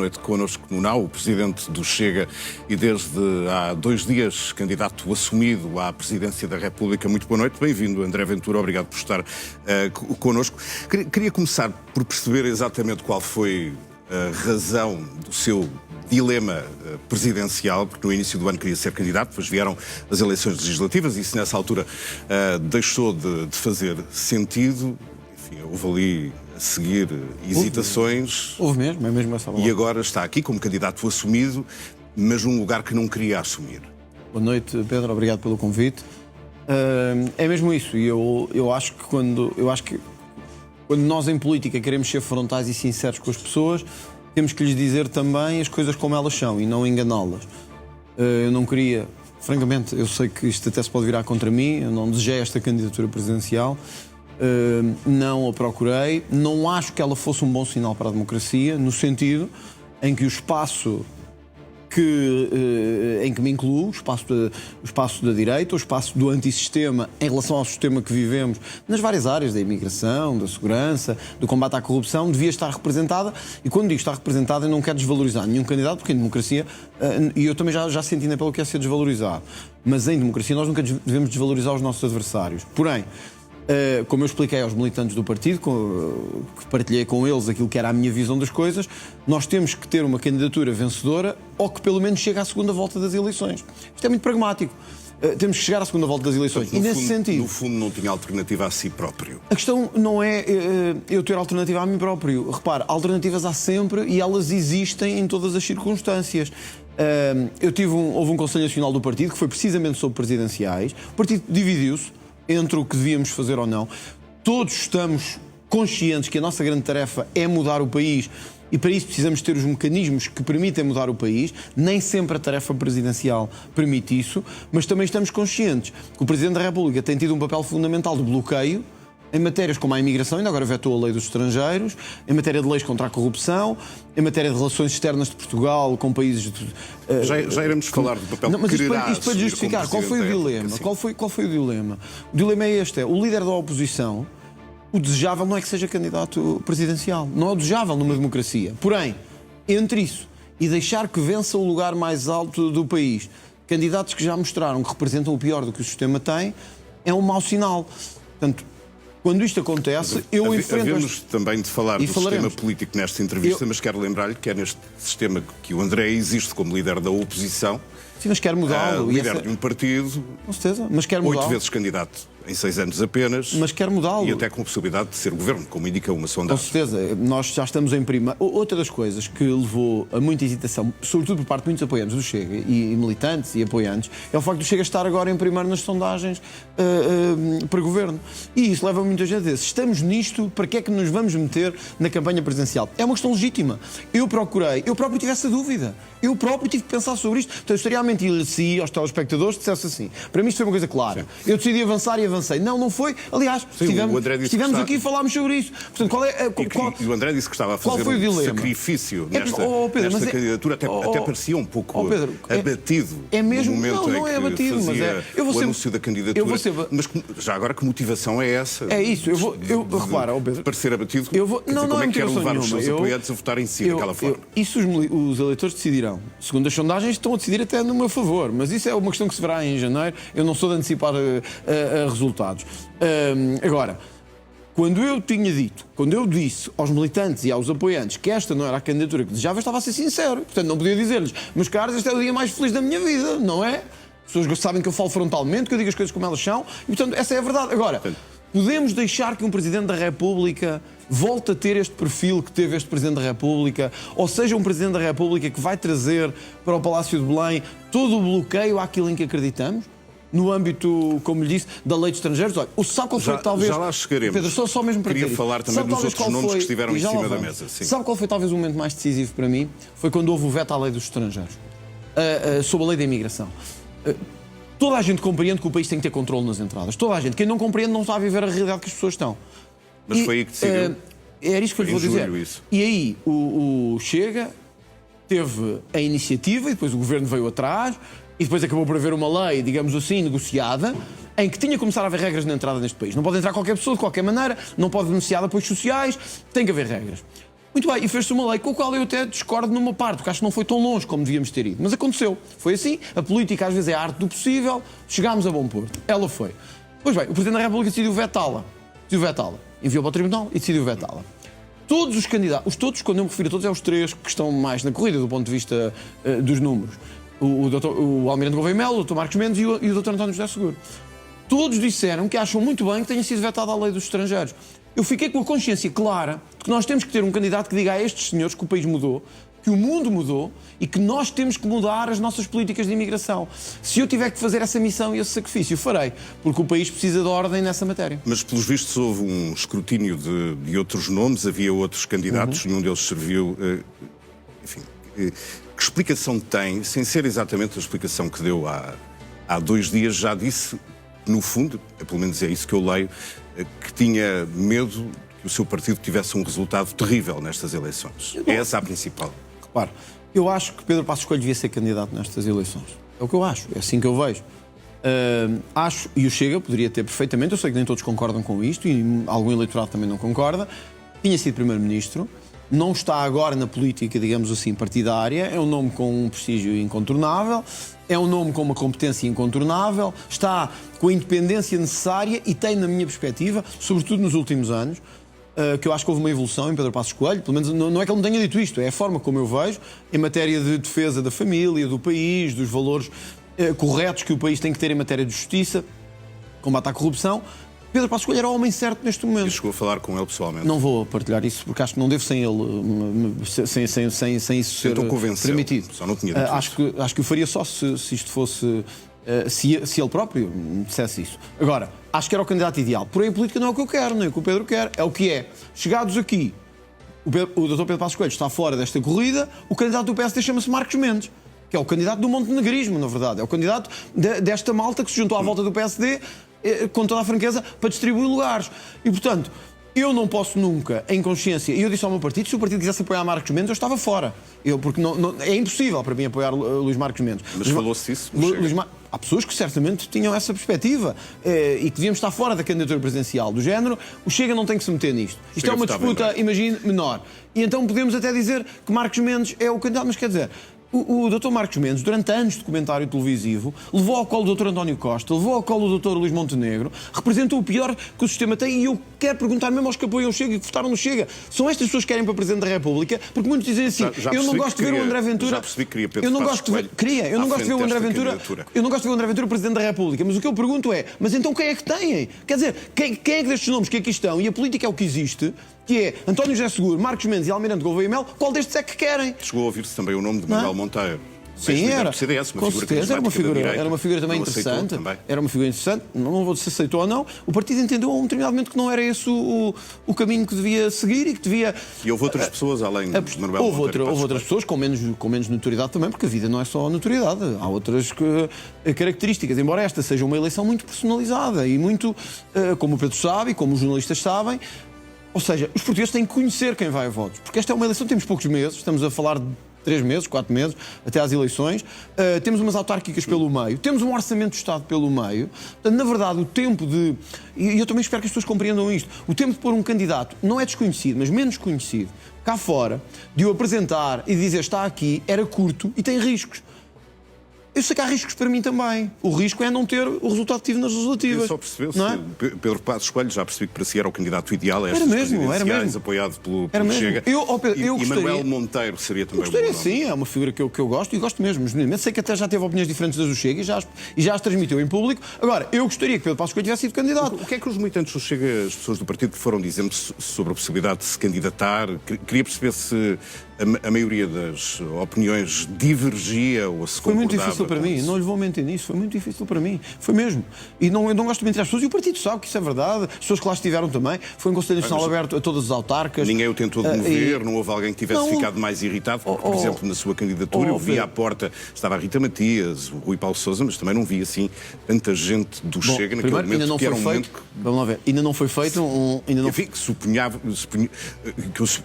Noite connosco no NAU, o presidente do Chega e desde há 2 dias candidato assumido à presidência da República. Muito boa noite, bem-vindo André Ventura, obrigado por estar connosco. Queria começar por perceber exatamente qual foi a razão do seu dilema presidencial, porque no início do ano queria ser candidato, depois vieram as eleições legislativas e isso nessa altura deixou de fazer sentido. Enfim, houve ali a seguir hesitações. Houve mesmo, é mesmo essa palavra. E agora está aqui como candidato assumido, mas num lugar que não queria assumir. Boa noite, Pedro, obrigado pelo convite. É mesmo isso, e eu acho que quando nós em política queremos ser frontais e sinceros com as pessoas, temos que lhes dizer também as coisas como elas são e não enganá-las. Eu não queria, francamente, eu sei que isto até se pode virar contra mim, eu não desejei esta candidatura presidencial, não a procurei, não acho que ela fosse um bom sinal para a democracia, no sentido em que o espaço em que me incluo, o espaço da direita, o espaço do antissistema em relação ao sistema que vivemos nas várias áreas, da imigração, da segurança, do combate à corrupção, devia estar representada. E quando digo estar representada, eu não quero desvalorizar nenhum candidato, porque em democracia, e eu também já senti na pele o que é ser desvalorizado, mas em democracia nós nunca devemos desvalorizar os nossos adversários. Porém, como eu expliquei aos militantes do partido, que partilhei com eles aquilo que era a minha visão das coisas, nós temos que ter uma candidatura vencedora ou que pelo menos chegue à segunda volta das eleições. Isto é muito pragmático. Temos que chegar à segunda volta das eleições. Portanto, e nesse sentido... No fundo não tinha alternativa a si próprio. A questão não é eu ter alternativa a mim próprio. Repare, alternativas há sempre e elas existem em todas as circunstâncias. Houve um Conselho Nacional do Partido que foi precisamente sobre presidenciais. O partido dividiu-se entre o que devíamos fazer ou não. Todos estamos conscientes que a nossa grande tarefa é mudar o país e para isso precisamos ter os mecanismos que permitem mudar o país. Nem sempre a tarefa presidencial permite isso, mas também estamos conscientes que o Presidente da República tem tido um papel fundamental de bloqueio em matérias como a imigração, ainda agora vetou a lei dos estrangeiros, em matéria de leis contra a corrupção, em matéria de relações externas de Portugal com países... Já iremos falar do papel que quererá isto para justificar, qual foi o dilema? Qual foi o dilema? O dilema é este, o líder da oposição, o desejável não é que seja candidato presidencial, não é o desejável numa democracia. Porém, entre isso e deixar que vença o lugar mais alto do país, candidatos que já mostraram que representam o pior do que o sistema tem, é um mau sinal. Portanto, quando isto acontece, eu enfrento... Havemos também de falar do sistema político nesta entrevista, mas quero lembrar-lhe que é neste sistema que o André existe como líder da oposição. Sim, mas quero mudá-lo. Líder de um partido, com certeza, mas quero mudá-lo. 8 vezes candidato em 6 anos apenas. Mas quero mudá-lo. E até com possibilidade de ser governo, como indica uma sondagem. Com certeza, nós já estamos em primeiro. Outra das coisas que levou a muita hesitação, sobretudo por parte de muitos apoiantes do Chega, e militantes e apoiantes, é o facto do Chega estar agora em primeiro nas sondagens para governo. E isso leva muita gente a dizer, se estamos nisto, para que é que nos vamos meter na campanha presidencial? É uma questão legítima. Eu próprio tive essa dúvida. Eu próprio tive que pensar sobre isto. Então eu estaria a mentir-lhe se aos telespectadores dissesse assim. Para mim isto foi uma coisa clara. Sim. Eu decidi avançar e avancei. Não foi. Aliás, estivemos aqui e falámos sobre isso. Portanto, e o André disse que estava a fazer um sacrifício nesta candidatura, até parecia um pouco abatido. É mesmo, no momento não é abatido, mas o anúncio da candidatura. Mas já agora, que motivação é essa? É isso, repara, Pedro. Parecer abatido? Como é que quer levar os seus apoiantes a votar em si daquela forma? Isso os eleitores decidirão. Segundo as sondagens, estão a decidir até no meu favor, mas isso é uma questão que se verá em janeiro. Eu não sou de antecipar resultados. Agora, quando eu disse aos militantes e aos apoiantes que esta não era a candidatura que desejava, eu estava a ser sincero. Portanto, não podia dizer-lhes, meus caros, este é o dia mais feliz da minha vida, não é? As pessoas sabem que eu falo frontalmente, que eu digo as coisas como elas são, e portanto, essa é a verdade. Agora, podemos deixar que um Presidente da República volte a ter este perfil que teve este Presidente da República, ou seja, um Presidente da República que vai trazer para o Palácio de Belém todo o bloqueio àquilo em que acreditamos? No âmbito, como lhe disse, da lei de estrangeiros. Olha, sabe qual foi talvez... Já lá chegaremos. Pedro, só mesmo para Queria falar também dos outros nomes que estiveram em cima da mesa. Sim. Sabe qual foi talvez o momento mais decisivo para mim? Foi quando houve o veto à lei dos estrangeiros, sobre a lei da imigração. Toda a gente compreende que o país tem que ter controle nas entradas. Toda a gente. Quem não compreende não está a viver a realidade que as pessoas estão. Mas foi aí que decidiu. Era isso que eu lhe vou dizer. Isso. E aí o Chega teve a iniciativa e depois o Governo veio atrás e depois acabou por haver uma lei, digamos assim, negociada, em que tinha que começar a haver regras na entrada neste país. Não pode entrar qualquer pessoa de qualquer maneira, não pode beneficiar de apoios sociais, tem que haver regras. Muito bem, e fez-se uma lei com a qual eu até discordo numa parte, porque acho que não foi tão longe como devíamos ter ido. Mas aconteceu. Foi assim. A política às vezes é a arte do possível. Chegámos a bom porto. Ela foi. Pois bem, o Presidente da República decidiu vetá-la. Enviou para o Tribunal e decidiu vetá-la. Todos os candidatos, quando eu me refiro a todos, é os 3 que estão mais na corrida do ponto de vista dos números. O Almirante Gouveia Melo, o Dr. Marcos Mendes e o Dr. António José Seguro. Todos disseram que acham muito bem que tenha sido vetada a lei dos estrangeiros. Eu fiquei com a consciência clara de que nós temos que ter um candidato que diga a estes senhores que o país mudou, que o mundo mudou e que nós temos que mudar as nossas políticas de imigração. Se eu tiver que fazer essa missão e esse sacrifício, farei, porque o país precisa de ordem nessa matéria. Mas, pelos vistos, houve um escrutínio de outros nomes, havia outros candidatos, nenhum deles serviu. Enfim, que explicação tem, sem ser exatamente a explicação que deu há 2 dias, já disse, no fundo, pelo menos é isso que eu leio, que tinha medo que o seu partido tivesse um resultado terrível nestas eleições. É essa a principal. Repare, eu acho que Pedro Passos Coelho devia ser candidato nestas eleições. É o que eu acho, é assim que eu vejo. Acho, e o Chega poderia ter perfeitamente, eu sei que nem todos concordam com isto, e algum eleitorado também não concorda, tinha sido Primeiro-Ministro, não está agora na política, digamos assim, partidária, é um nome com um prestígio incontornável, é um nome com uma competência incontornável, está com a independência necessária e tem, na minha perspectiva, sobretudo nos últimos anos, que eu acho que houve uma evolução em Pedro Passos Coelho, pelo menos não é que ele me tenha dito isto, é a forma como eu vejo, em matéria de defesa da família, do país, dos valores corretos que o país tem que ter em matéria de justiça, combate à corrupção. Pedro Passos Coelho era o homem certo neste momento. E chegou a falar com ele pessoalmente? Não vou partilhar isso, porque acho que não devo sem ele, sem isso ser permitido. Só não tinha dito acho que o faria só se isto fosse... Se ele próprio me dissesse isso. Agora, acho que era o candidato ideal. Porém, a política não é o que eu quero, nem o que o Pedro quer. É o que é. Chegados aqui, o Dr. Pedro Passos Coelho está fora desta corrida, o candidato do PSD chama-se Marcos Mendes, que é o candidato do montenegrismo, na verdade. É o candidato desta malta que se juntou à volta do PSD, com toda a franqueza, para distribuir lugares. E, portanto, eu não posso nunca, em consciência, e eu disse ao meu partido, se o partido quisesse apoiar Marcos Mendes, eu estava fora. Porque é impossível para mim apoiar Luís Marcos Mendes. Mas falou-se isso? Há pessoas que certamente tinham essa perspectiva e que devíamos estar fora da candidatura presidencial. Do género, o Chega não tem que se meter nisto. Isto é uma disputa, imagine, menor. E então podemos até dizer que Marcos Mendes é o candidato, mas quer dizer... O Dr. Marcos Mendes, durante anos de comentário televisivo, levou ao colo o Dr. António Costa, levou ao colo o Dr. Luís Montenegro, representou o pior que o sistema tem, e eu quero perguntar mesmo aos que apoiam o Chega e que votaram no Chega. São estas pessoas que querem para Presidente da República? Porque muitos dizem assim, eu não gosto de ver o André Ventura... Já percebi que queria Pedro Passos Coelho. Eu não gosto de ver o André Ventura... Eu não gosto de ver o André Ventura Presidente da República, mas o que eu pergunto é, mas então quem é que têm? Quer dizer, quem é que destes nomes que aqui estão, e a política é o que existe, que é António José Seguro, Marcos Mendes e Almirante Gouveia Melo, qual destes é que querem? Chegou a ouvir-se também o nome de Manuel Monteiro. Sim, era. CDS, com certeza, era uma figura também interessante. Era uma figura interessante, não vou dizer se aceitou ou não. O partido entendeu a um determinado momento que não era esse o caminho que devia seguir e que devia... E houve outras pessoas além de Manuel Monteiro. Houve outras pessoas com menos notoriedade também, porque a vida não é só notoriedade. Há outras características, embora esta seja uma eleição muito personalizada e muito, como o Pedro sabe e como os jornalistas sabem, ou seja, os portugueses têm que conhecer quem vai a votos, porque esta é uma eleição, temos poucos meses, estamos a falar de 3 meses, 4 meses, até às eleições. Temos umas autárquicas pelo meio, temos um orçamento do Estado pelo meio. Portanto, na verdade, o tempo de... E eu também espero que as pessoas compreendam isto. O tempo de pôr um candidato, não é desconhecido, mas menos conhecido, cá fora, de o apresentar e de dizer está aqui, era curto e tem riscos. Eu sei que há riscos para mim também. O risco é não ter o resultado que tive nas legislativas. Só percebeu-se. É? Pedro Passos Coelho já percebi que para si era o candidato ideal a estas presidenciais, apoiado pelo Chega. E Manuel Monteiro seria também um bom nome. Sim, é uma figura que eu gosto e gosto mesmo. Genuinamente. Sei que até já teve opiniões diferentes das do Chega e já as transmitiu em público. Agora, eu gostaria que Pedro Passos Coelho tivesse sido candidato. O que é que os militantes do Chega, as pessoas do partido, foram dizendo sobre a possibilidade de se candidatar? Queria perceber se a maioria das opiniões divergia ou se concordava. Foi muito difícil para mim, não lhe vou mentir nisso, foi muito difícil para mim, foi mesmo. E eu não gosto de mentir às pessoas, e o partido sabe que isso é verdade, as pessoas que lá estiveram também, foi um Conselho Nacional aberto a todas as autarcas. Ninguém o tentou demover, não houve alguém que tivesse ficado mais irritado, por exemplo, na sua candidatura, eu vi à porta, estava a Rita Matias, o Rui Paulo Sousa, mas também não vi assim tanta gente do Chega naquele momento, que era um momento que... Vamos lá ver, ainda não foi feito Enfim, que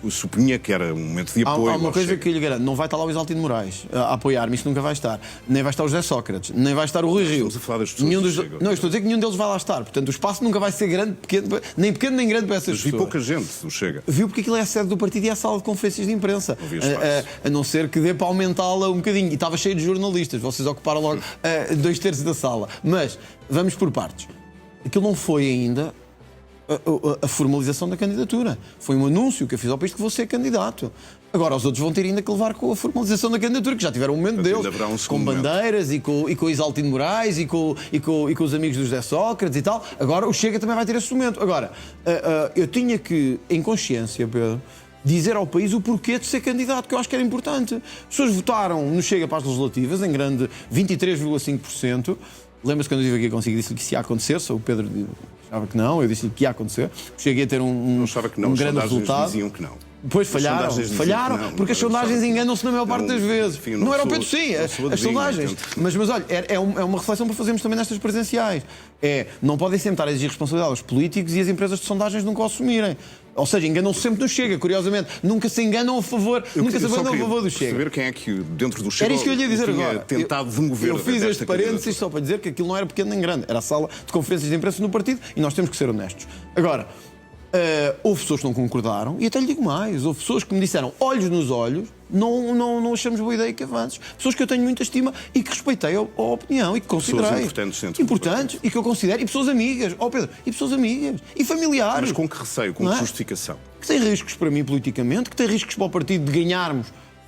supunha que era um momento de apoio apoio há uma ao coisa Chega. que eu lhe garanto: não vai estar lá o Isaltino Moraes a apoiar-me, isso nunca vai estar. Nem vai estar o José Sócrates, nem vai estar o Rui Rio. Estamos a falar das pessoas do Chega. Não, eu estou a dizer que nenhum deles vai lá estar. Portanto, o espaço nunca vai ser grande, nem pequeno nem grande para essas Mas vi pessoas. pouca gente do Chega. Viu porque aquilo é a sede do partido e é a sala de conferências de imprensa. Não havia espaço. A não ser que dê para aumentá-la um bocadinho. E estava cheio de jornalistas, vocês ocuparam logo 2/3 da sala. Mas vamos por partes. Aquilo não foi ainda a formalização da candidatura. Foi um anúncio que eu fiz ao país que vou ser candidato. Agora, os outros vão ter ainda que levar com a formalização da candidatura, que já tiveram um momento deles, com bandeiras e com o Isaltino Moraes e com os amigos do José Sócrates e tal. Agora, o Chega também vai ter esse momento. Agora, eu tinha que, em consciência, Pedro, dizer ao país o porquê de ser candidato, que eu acho que era importante. As pessoas votaram no Chega para as legislativas, em grande 23,5%. Lembra-se quando eu estive aqui consigo, disse-lhe que isso ia acontecer, só o Pedro achava que não, eu disse-lhe que ia acontecer. Cheguei a ter um grande resultado. Diziam que não. Depois falharam, porque as sondagens enganam-se na maior parte das vezes. Enfim, não era o Pedro, sim, as sondagens. Mas olha, é uma reflexão para fazermos também nestas presenciais. Não podem sempre estar a exigir responsabilidade aos políticos e as empresas de sondagens nunca o assumirem. Ou seja, enganam-se sempre no Chega, curiosamente. Nunca se enganam a favor, nunca se abandonam a favor do Chega. Saber quem é que dentro do Chega era isso que eu ia dizer tinha agora. Tentado demover. Eu fiz este parênteses só para dizer que aquilo não era pequeno nem grande. Era a sala de conferências de imprensa no partido e nós temos que ser honestos. Agora, houve pessoas que não concordaram e até lhe digo mais. Houve pessoas que me disseram, olhos nos olhos, não achamos boa ideia que avances. Pessoas que eu tenho muita estima e que respeitei a opinião e que considerei. Pessoas importantes e que eu considero. E pessoas amigas. Pedro, e pessoas amigas. E familiares. Mas com que receio, com que justificação? Que tem riscos para mim politicamente, que tem riscos para o partido de ganharmos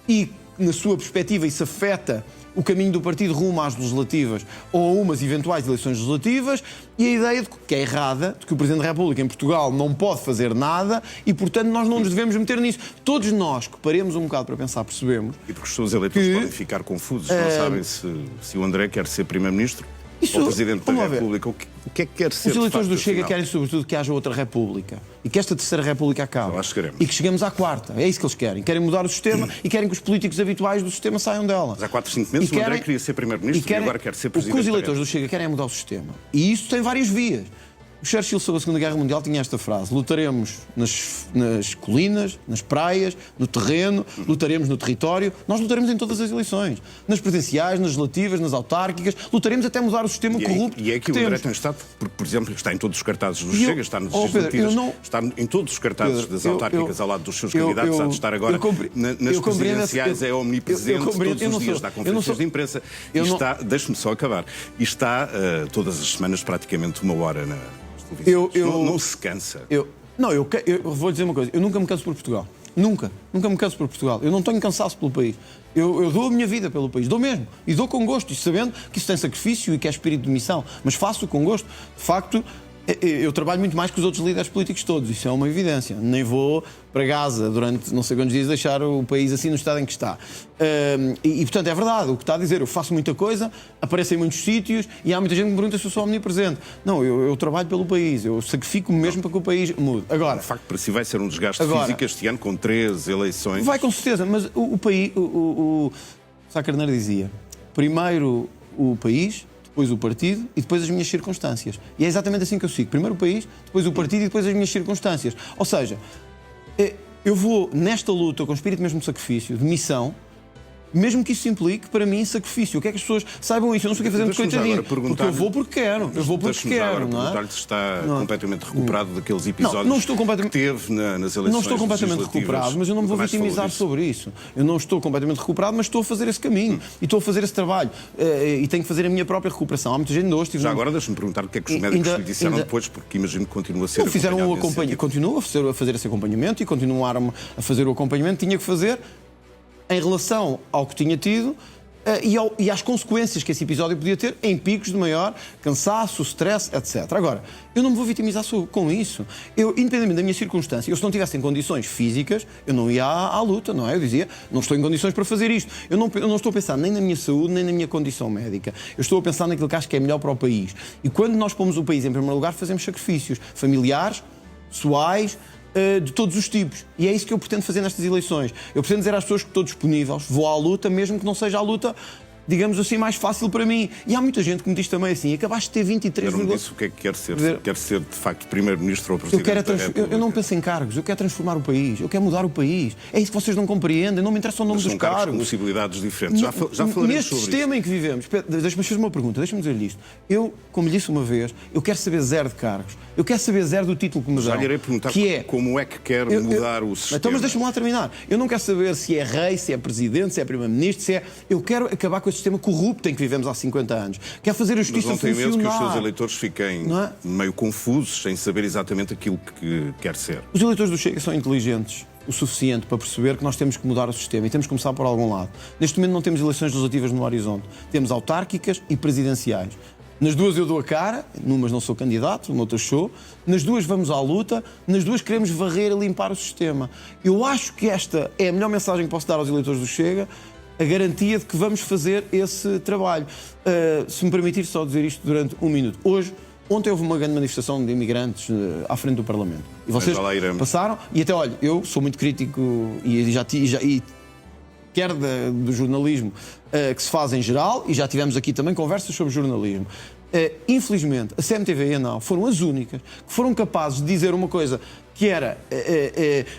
e, na sua perspectiva, isso afeta o caminho do partido rumo às legislativas ou a umas eventuais eleições legislativas, e a ideia de que é errada, de que o Presidente da República em Portugal não pode fazer nada e, portanto, nós não nos devemos meter nisso. Todos nós que paremos um bocado para pensar, percebemos... E porque os seus eleitores podem ficar confusos, não sabem se o André quer ser Primeiro-Ministro ou Presidente da República. O que é que quer ser? Os eleitores do Chega querem, sobretudo, que haja outra República e que esta terceira República acabe. E que cheguemos à quarta. É isso que eles querem. Querem mudar o sistema e querem que os políticos habituais do sistema saiam dela. Mas há 4, 5 meses o André queria ser Primeiro-Ministro e agora quer ser Presidente. O que os eleitores do Chega querem é mudar o sistema. E isso tem várias vias. O Churchill, sobre a Segunda Guerra Mundial, tinha esta frase: lutaremos nas colinas, nas praias, no terreno, lutaremos no território. Nós lutaremos em todas as eleições. Nas presidenciais, nas legislativas, nas autárquicas. Lutaremos até mudar o sistema corrupto. E é que o André tem estado, porque, por exemplo, está em todos os cartazes do Chega, está nas legislativas, está em todos os cartazes das autárquicas ao lado dos seus candidatos, há de estar agora nas presidenciais, é omnipresente, todos os dias dá conferências de imprensa. E está, deixe-me só acabar, e está todas as semanas praticamente 1 hora na... Não se cansa. Eu vou dizer uma coisa. Eu nunca me canso por Portugal. Nunca me canso por Portugal. Eu não tenho cansaço pelo país. Eu dou a minha vida pelo país. Dou mesmo. E dou com gosto. E sabendo que isso tem sacrifício e que é espírito de missão. Mas faço com gosto. De facto, eu trabalho muito mais que os outros líderes políticos todos. Isso é uma evidência. Nem vou para Gaza durante não sei quantos dias deixar o país assim no estado em que está. Portanto, é verdade. O que está a dizer, eu faço muita coisa, apareço em muitos sítios e há muita gente que me pergunta se eu sou omnipresente. Não, eu trabalho pelo país. Eu sacrifico-me mesmo para que o país mude. Agora, de facto, para si vai ser um desgaste físico este ano com 13 eleições. Vai, com certeza. Mas o país... O Sá Carneiro dizia, primeiro o país... depois o partido e depois as minhas circunstâncias. E é exatamente assim que eu sigo. Primeiro o país, depois o partido e depois as minhas circunstâncias. Ou seja, eu vou nesta luta com espírito mesmo de sacrifício, de missão, mesmo que isso implique, para mim, sacrifício. O que é que as pessoas saibam isso? Eu não estou aqui fazendo coitadinho. Porque eu vou porque quero. Eu vou porque quero, não é? Perguntar-lhe se está completamente recuperado daqueles episódios que teve nas eleições. Não estou completamente recuperado, mas eu não me vou vitimizar sobre isso. Eu não estou completamente recuperado, mas estou a fazer esse caminho. E estou a fazer esse trabalho. E tenho que fazer a minha própria recuperação. Há muita gente hoje... Já agora deixa-me perguntar o que é que os médicos lhe disseram depois, porque imagino que continua a ser acompanhado. Continuo a fazer esse acompanhamento e continuaram a fazer o acompanhamento que tinha que fazer em relação ao que tinha tido e às consequências que esse episódio podia ter em picos de maior cansaço, stress, etc. Agora, eu não me vou vitimizar com isso. Eu, independentemente da minha circunstância, se não tivesse em condições físicas, eu não ia à luta, não é? Eu dizia, não estou em condições para fazer isto. Eu não estou a pensar nem na minha saúde, nem na minha condição médica. Eu estou a pensar naquilo que acho que é melhor para o país. E quando nós pomos o país em primeiro lugar, fazemos sacrifícios familiares, pessoais, de todos os tipos. E é isso que eu pretendo fazer nestas eleições. Eu pretendo dizer às pessoas que estou disponível, vou à luta, mesmo que não seja a luta digamos assim, mais fácil para mim. E há muita gente que me diz também assim, acabaste de ter 23... Eu não disse o que é que quer ser. Quer ser, de facto, primeiro-ministro ou presidente da República. Eu não penso em cargos, eu quero transformar o país, eu quero mudar o país. É isso que vocês não compreendem, não me interessa o nome dos cargos. São possibilidades diferentes. Já falaremos sobre neste sistema em que vivemos, deixa-me fazer uma pergunta, deixa-me dizer-lhe isto. Eu, como lhe disse uma vez, eu quero saber zero de cargos, eu quero saber zero do título que me dão. Já lhe irei perguntar como é que quer mudar o sistema. Então, mas deixa-me lá terminar. Eu não quero saber se é rei, se é presidente, se é primeiro-ministro, se é... Eu quero acabar com esse sistema corrupto em que vivemos há 50 anos. Quero fazer a justiça funcionar. Mas não tem medo que os seus eleitores fiquem meio confusos, sem saber exatamente aquilo que quer ser. Os eleitores do Chega são inteligentes o suficiente para perceber que nós temos que mudar o sistema e temos que começar por algum lado. Neste momento não temos eleições legislativas no horizonte. Temos autárquicas e presidenciais. Nas duas eu dou a cara, numas não sou candidato, noutras sou. Nas duas vamos à luta, nas duas queremos varrer e limpar o sistema. Eu acho que esta é a melhor mensagem que posso dar aos eleitores do Chega, a garantia de que vamos fazer esse trabalho. Se me permitir só dizer isto durante um minuto. Ontem houve uma grande manifestação de imigrantes à frente do Parlamento. E vocês passaram, e até, olha, eu sou muito crítico e quer do jornalismo que se faz em geral, e já tivemos aqui também conversas sobre jornalismo. Infelizmente, a CMTV e a NAU foram as únicas que foram capazes de dizer uma coisa que era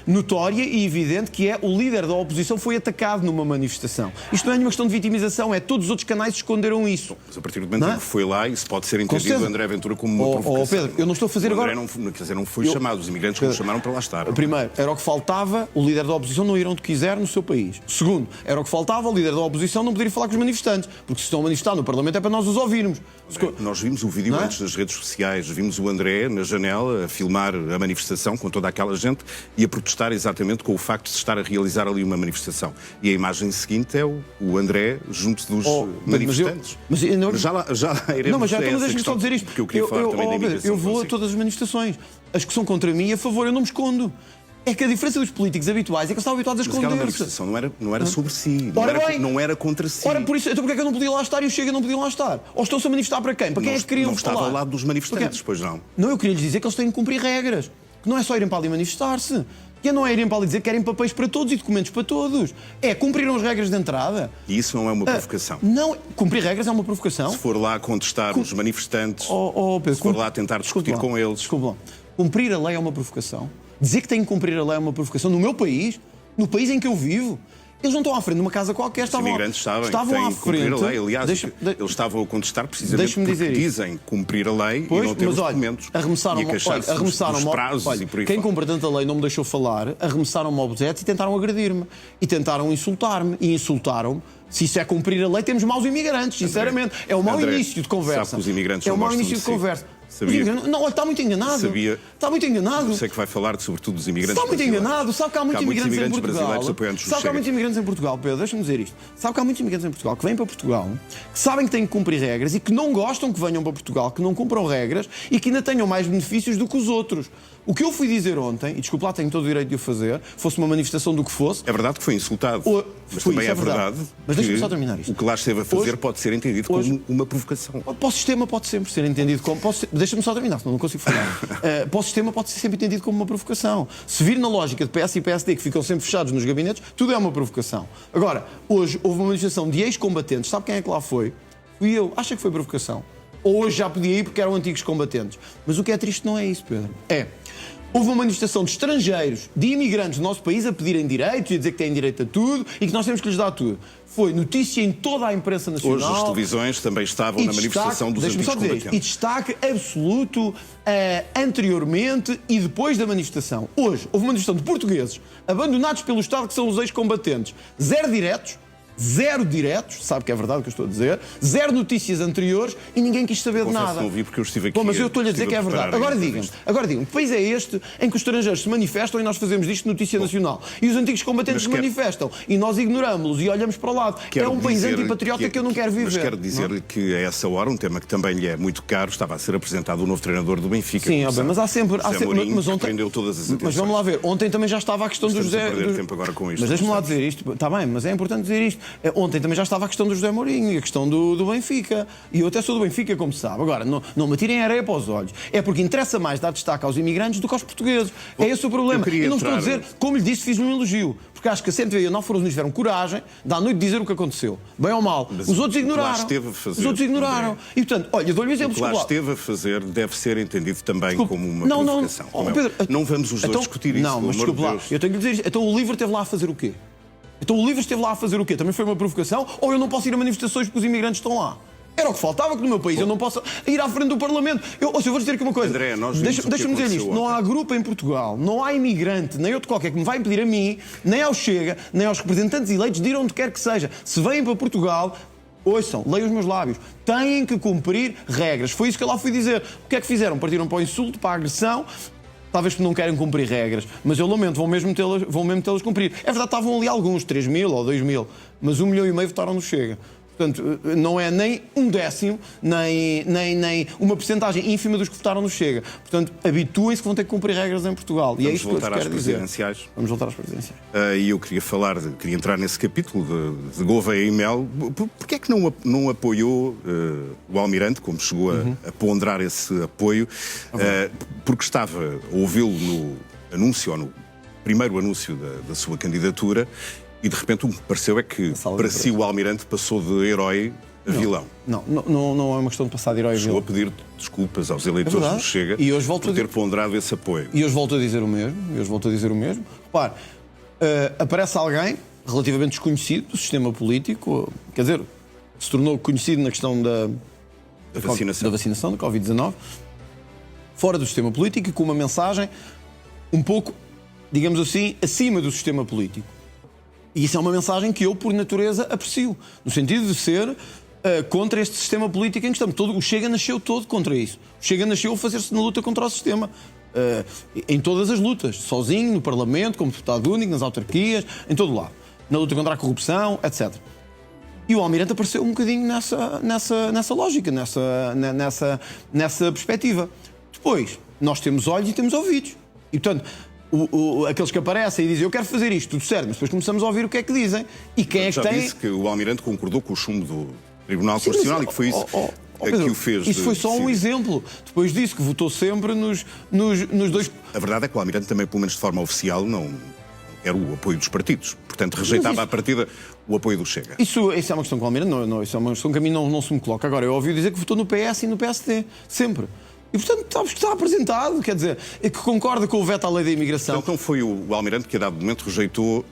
notória e evidente, que é o líder da oposição foi atacado numa manifestação. Isto não é nenhuma questão de vitimização, é todos os outros canais esconderam isso. Mas a partir do momento em que foi lá, isso pode ser entendido André Ventura como uma provocação. Pedro, eu não estou a fazer agora... Não foi chamado, os imigrantes não chamaram para lá estar. Primeiro, era o que faltava, o líder da oposição não ir onde quiser no seu país. Segundo, era o que faltava, o líder da oposição não poder falar com os manifestantes, porque se estão a manifestar no Parlamento é para nós os ouvirmos. Nós vimos o vídeo antes nas redes sociais, vimos o André na janela a filmar a manifestação com toda aquela gente e a protestar exatamente com o facto de se estar a realizar ali uma manifestação. E a imagem seguinte é o André junto dos manifestantes. Já lá iremos. Não, mas já deixa-me só dizer isto. Porque eu queria falar também da imigração. Eu vou a todas as manifestações. As que são contra mim, a favor, eu não me escondo. É que a diferença dos políticos habituais é que eles estavam habituados a esconder-se. Mas manifestação não era sobre si, não era contra si. Ora, por isso, então porque é que eu não podia lá estar e o Chega não podia lá estar? Ou estão-se a manifestar para quem? Para quem é que queriam falar? Não estava ao lado dos manifestantes, pois não. Não, eu queria lhes dizer que eles têm que cumprir regras. Que não é só irem para ali manifestar-se. Que não é irem para ali dizer que querem papéis para todos e documentos para todos. É cumpriram as regras de entrada. E isso não é uma provocação? Não, cumprir regras é uma provocação. Se for lá contestar os manifestantes, Pedro, se for lá tentar discutir com eles... Desculpa lá. Cumprir a lei é uma provocação. Dizer que têm que cumprir a lei é uma provocação. No meu país, no país em que eu vivo, eles não estão à frente de uma casa qualquer. Os imigrantes sabem que têm que cumprir a lei. Aliás, eles estavam a contestar precisamente porque dizem cumprir a lei e não ter os documentos. Arremessaram-me os prazos e por aí quem cumpre tanta lei não me deixou falar, arremessaram-me ao objeto e tentaram agredir-me. E tentaram insultar-me. E insultaram-me. Se isso é cumprir a lei, temos maus imigrantes, sinceramente. É um mau início de conversa. Sabe que os imigrantes é um mau início de conversa. Não, olha, está muito enganado. Está muito enganado. Sei que vai falar sobretudo dos imigrantes. Está muito enganado. Sabe que há muitos imigrantes em Portugal. Sabe que há muitos imigrantes em Portugal, Pedro, deixa-me dizer isto. Sabe que há muitos imigrantes em Portugal que vêm para Portugal, que sabem que têm que cumprir regras e que não gostam que venham para Portugal, que não cumpram regras e que ainda tenham mais benefícios do que os outros. O que eu fui dizer ontem, e desculpe lá, tenho todo o direito de o fazer, fosse uma manifestação do que fosse... É verdade que foi insultado, mas também é verdade mas deixa-me só terminar isto. O que lá esteve a fazer pode ser entendido como uma provocação. Para o sistema pode sempre ser entendido como... Deixa-me só terminar, senão não consigo falar. Para o sistema pode ser sempre entendido como uma provocação. Se vir na lógica de PS e PSD, que ficam sempre fechados nos gabinetes, tudo é uma provocação. Agora, hoje houve uma manifestação de ex-combatentes, sabe quem é que lá foi? Fui eu. Acha que foi provocação? Ou hoje já podia ir porque eram antigos combatentes. Mas o que é triste não é isso, Pedro. Houve uma manifestação de estrangeiros, de imigrantes do nosso país a pedirem direitos e a dizer que têm direito a tudo e que nós temos que lhes dar tudo. Foi notícia em toda a imprensa nacional. Hoje as televisões também estavam na manifestação dos antigos combatentes. E destaque absoluto anteriormente e depois da manifestação. Hoje houve uma manifestação de portugueses abandonados pelo Estado, que são os ex-combatentes. Zero diretos, sabe que é verdade o que eu estou a dizer, zero notícias anteriores e ninguém quis saber de nada. Não ouvi porque eu estive aqui. Mas eu estou-lhe a dizer que é verdade. Agora digam, que país é este em que os estrangeiros se manifestam e nós fazemos disto notícia nacional? E os antigos combatentes se manifestam e nós ignoramos-los e olhamos para o lado. É um país antipatriota que eu não quero viver. Mas quero dizer-lhe que a essa hora, um tema que também lhe é muito caro, estava a ser apresentado o novo treinador do Benfica. Sim, mas há sempre... mas ontem prendeu todas as atenções. Mas vamos lá ver, ontem também já estava a questão do José... Tempo agora com isto. Mas deixa-me lá dizer isto, está bem, mas é importante dizer isto. Ontem também já estava a questão do José Mourinho e a questão do Benfica. E eu até sou do Benfica, como se sabe. Agora, não me tirem areia para os olhos. É porque interessa mais dar destaque aos imigrantes do que aos portugueses. É esse o problema. E não estou a dizer, como lhe disse, fiz um elogio. Porque acho que a CNTV e a 9 Foros Unidos tiveram coragem de à noite dizer o que aconteceu. Bem ou mal. Mas os outros ignoraram. Esteve a fazer, os outros ignoraram. André. E portanto, olha, dou-lhe um exemplo. O que lá esteve a fazer deve ser entendido também como uma provocação. Pedro, não vamos os dois discutir isso. Não, mas desculpe lá. Eu tenho que lhe dizer isto. Então o LIVRE esteve lá a fazer o quê? Também foi uma provocação? Ou eu não posso ir a manifestações porque os imigrantes estão lá? Era o que faltava, que no meu país eu não posso ir à frente do Parlamento. Eu vou dizer aqui uma coisa. André, deixa-me dizer isto. Não há grupo em Portugal, não há imigrante, nem outro qualquer, que me vai impedir a mim, nem ao Chega, nem aos representantes eleitos de ir onde quer que seja. Se vêm para Portugal, ouçam, leiam os meus lábios. Têm que cumprir regras. Foi isso que eu lá fui dizer. O que é que fizeram? Partiram para o insulto, para a agressão. Talvez porque não querem cumprir regras, mas eu lamento, vão mesmo tê-las cumprir. É verdade, estavam ali alguns, 3.000 ou 2.000, mas 1,5 milhão votaram no Chega. Portanto, não é nem um décimo, nem uma percentagem ínfima dos que votaram no Chega. Portanto, habituem-se que vão ter que cumprir regras em Portugal. Vamos e é isto que eu quero dizer. Vamos voltar às presidenciais. E eu queria entrar nesse capítulo de Gouveia e Mel. Porquê é que não apoiou o Almirante, como chegou a ponderar esse apoio? Porque estava a ouvi-lo no anúncio, ou no primeiro anúncio da sua candidatura, e de repente o que me pareceu é que para si o Almirante passou de herói a vilão. Não é uma questão de passar de herói a vilão. Chegou a pedir desculpas aos eleitores do Chega por ter ponderado esse apoio. E hoje volto a dizer o mesmo. Repare, aparece alguém relativamente desconhecido do sistema político, quer dizer, se tornou conhecido na questão da vacinação, da Covid-19, fora do sistema político e com uma mensagem um pouco, digamos assim, acima do sistema político. E isso é uma mensagem que eu, por natureza, aprecio. No sentido de ser contra este sistema político em questão. O Chega nasceu todo contra isso. O Chega nasceu a fazer-se na luta contra o sistema. Em todas as lutas. Sozinho, no Parlamento, como deputado único, nas autarquias, em todo lado. Na luta contra a corrupção, etc. E o Almirante apareceu um bocadinho nessa lógica, nessa perspectiva. Depois, nós temos olhos e temos ouvidos. E, portanto, aqueles que aparecem e dizem eu quero fazer isto, tudo certo, mas depois começamos a ouvir o que é que dizem. E quem é que tem... Já disse que o Almirante concordou com o chumbo do Tribunal Constitucional e que foi isso que o fez... Isso foi só um exemplo. Depois disso, que votou sempre nos dois... A verdade é que o Almirante também, pelo menos de forma oficial, não era o apoio dos partidos. Portanto, rejeitava à partida o apoio do Chega. Isso é uma questão que o Almirante... Não, isso é uma questão que a mim não se me coloca. Agora, eu ouvi dizer que votou no PS e no PSD. Sempre. E, portanto, sabes que está apresentado, quer dizer, que concorda com o veto à lei da imigração. Então foi o Almirante que, a dado momento, rejeitou,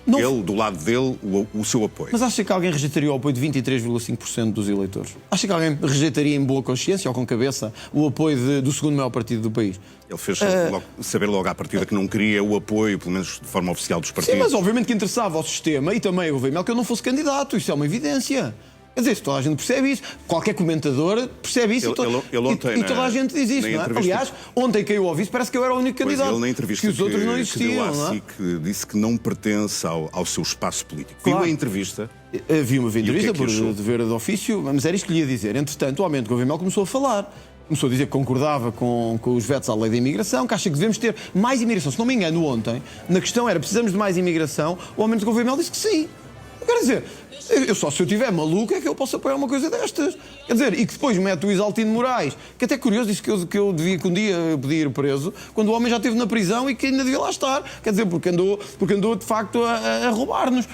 ele, do lado dele, o seu apoio. Mas acha que alguém rejeitaria o apoio de 23,5% dos eleitores? Acha que alguém rejeitaria em boa consciência ou com cabeça o apoio do segundo maior partido do país? Ele fez saber logo à partida que não queria o apoio, pelo menos de forma oficial, dos partidos. Sim, mas obviamente que interessava ao sistema e também ao Gouveia Mel que eu não fosse candidato. Isso é uma evidência. Quer dizer, toda a gente percebe isso, qualquer comentador percebe isso e toda a gente diz isso, não é? Aliás, ontem caiu ao vice, parece que eu era o único candidato. Ele na entrevista que os outros não existiam, não é? Que disse que não pertence ao seu espaço político. Claro. Viu a entrevista? Vi uma entrevista por dever de ofício, mas era isto que lhe ia dizer. Entretanto, o Almirante Gouveia Mel começou a falar. Começou a dizer que concordava com os vetos à lei da imigração, que acha que devemos ter mais imigração. Se não me engano, ontem, na questão era precisamos de mais imigração, o Almirante Gouveia Mel disse que sim. Quer dizer, se eu tiver maluco é que eu posso apoiar uma coisa destas. Quer dizer, e que depois mete o Isaltino Moraes, que até é curioso, disse que eu devia que um dia podia ir preso, quando o homem já esteve na prisão e que ainda devia lá estar. Quer dizer, porque andou de facto a roubar-nos.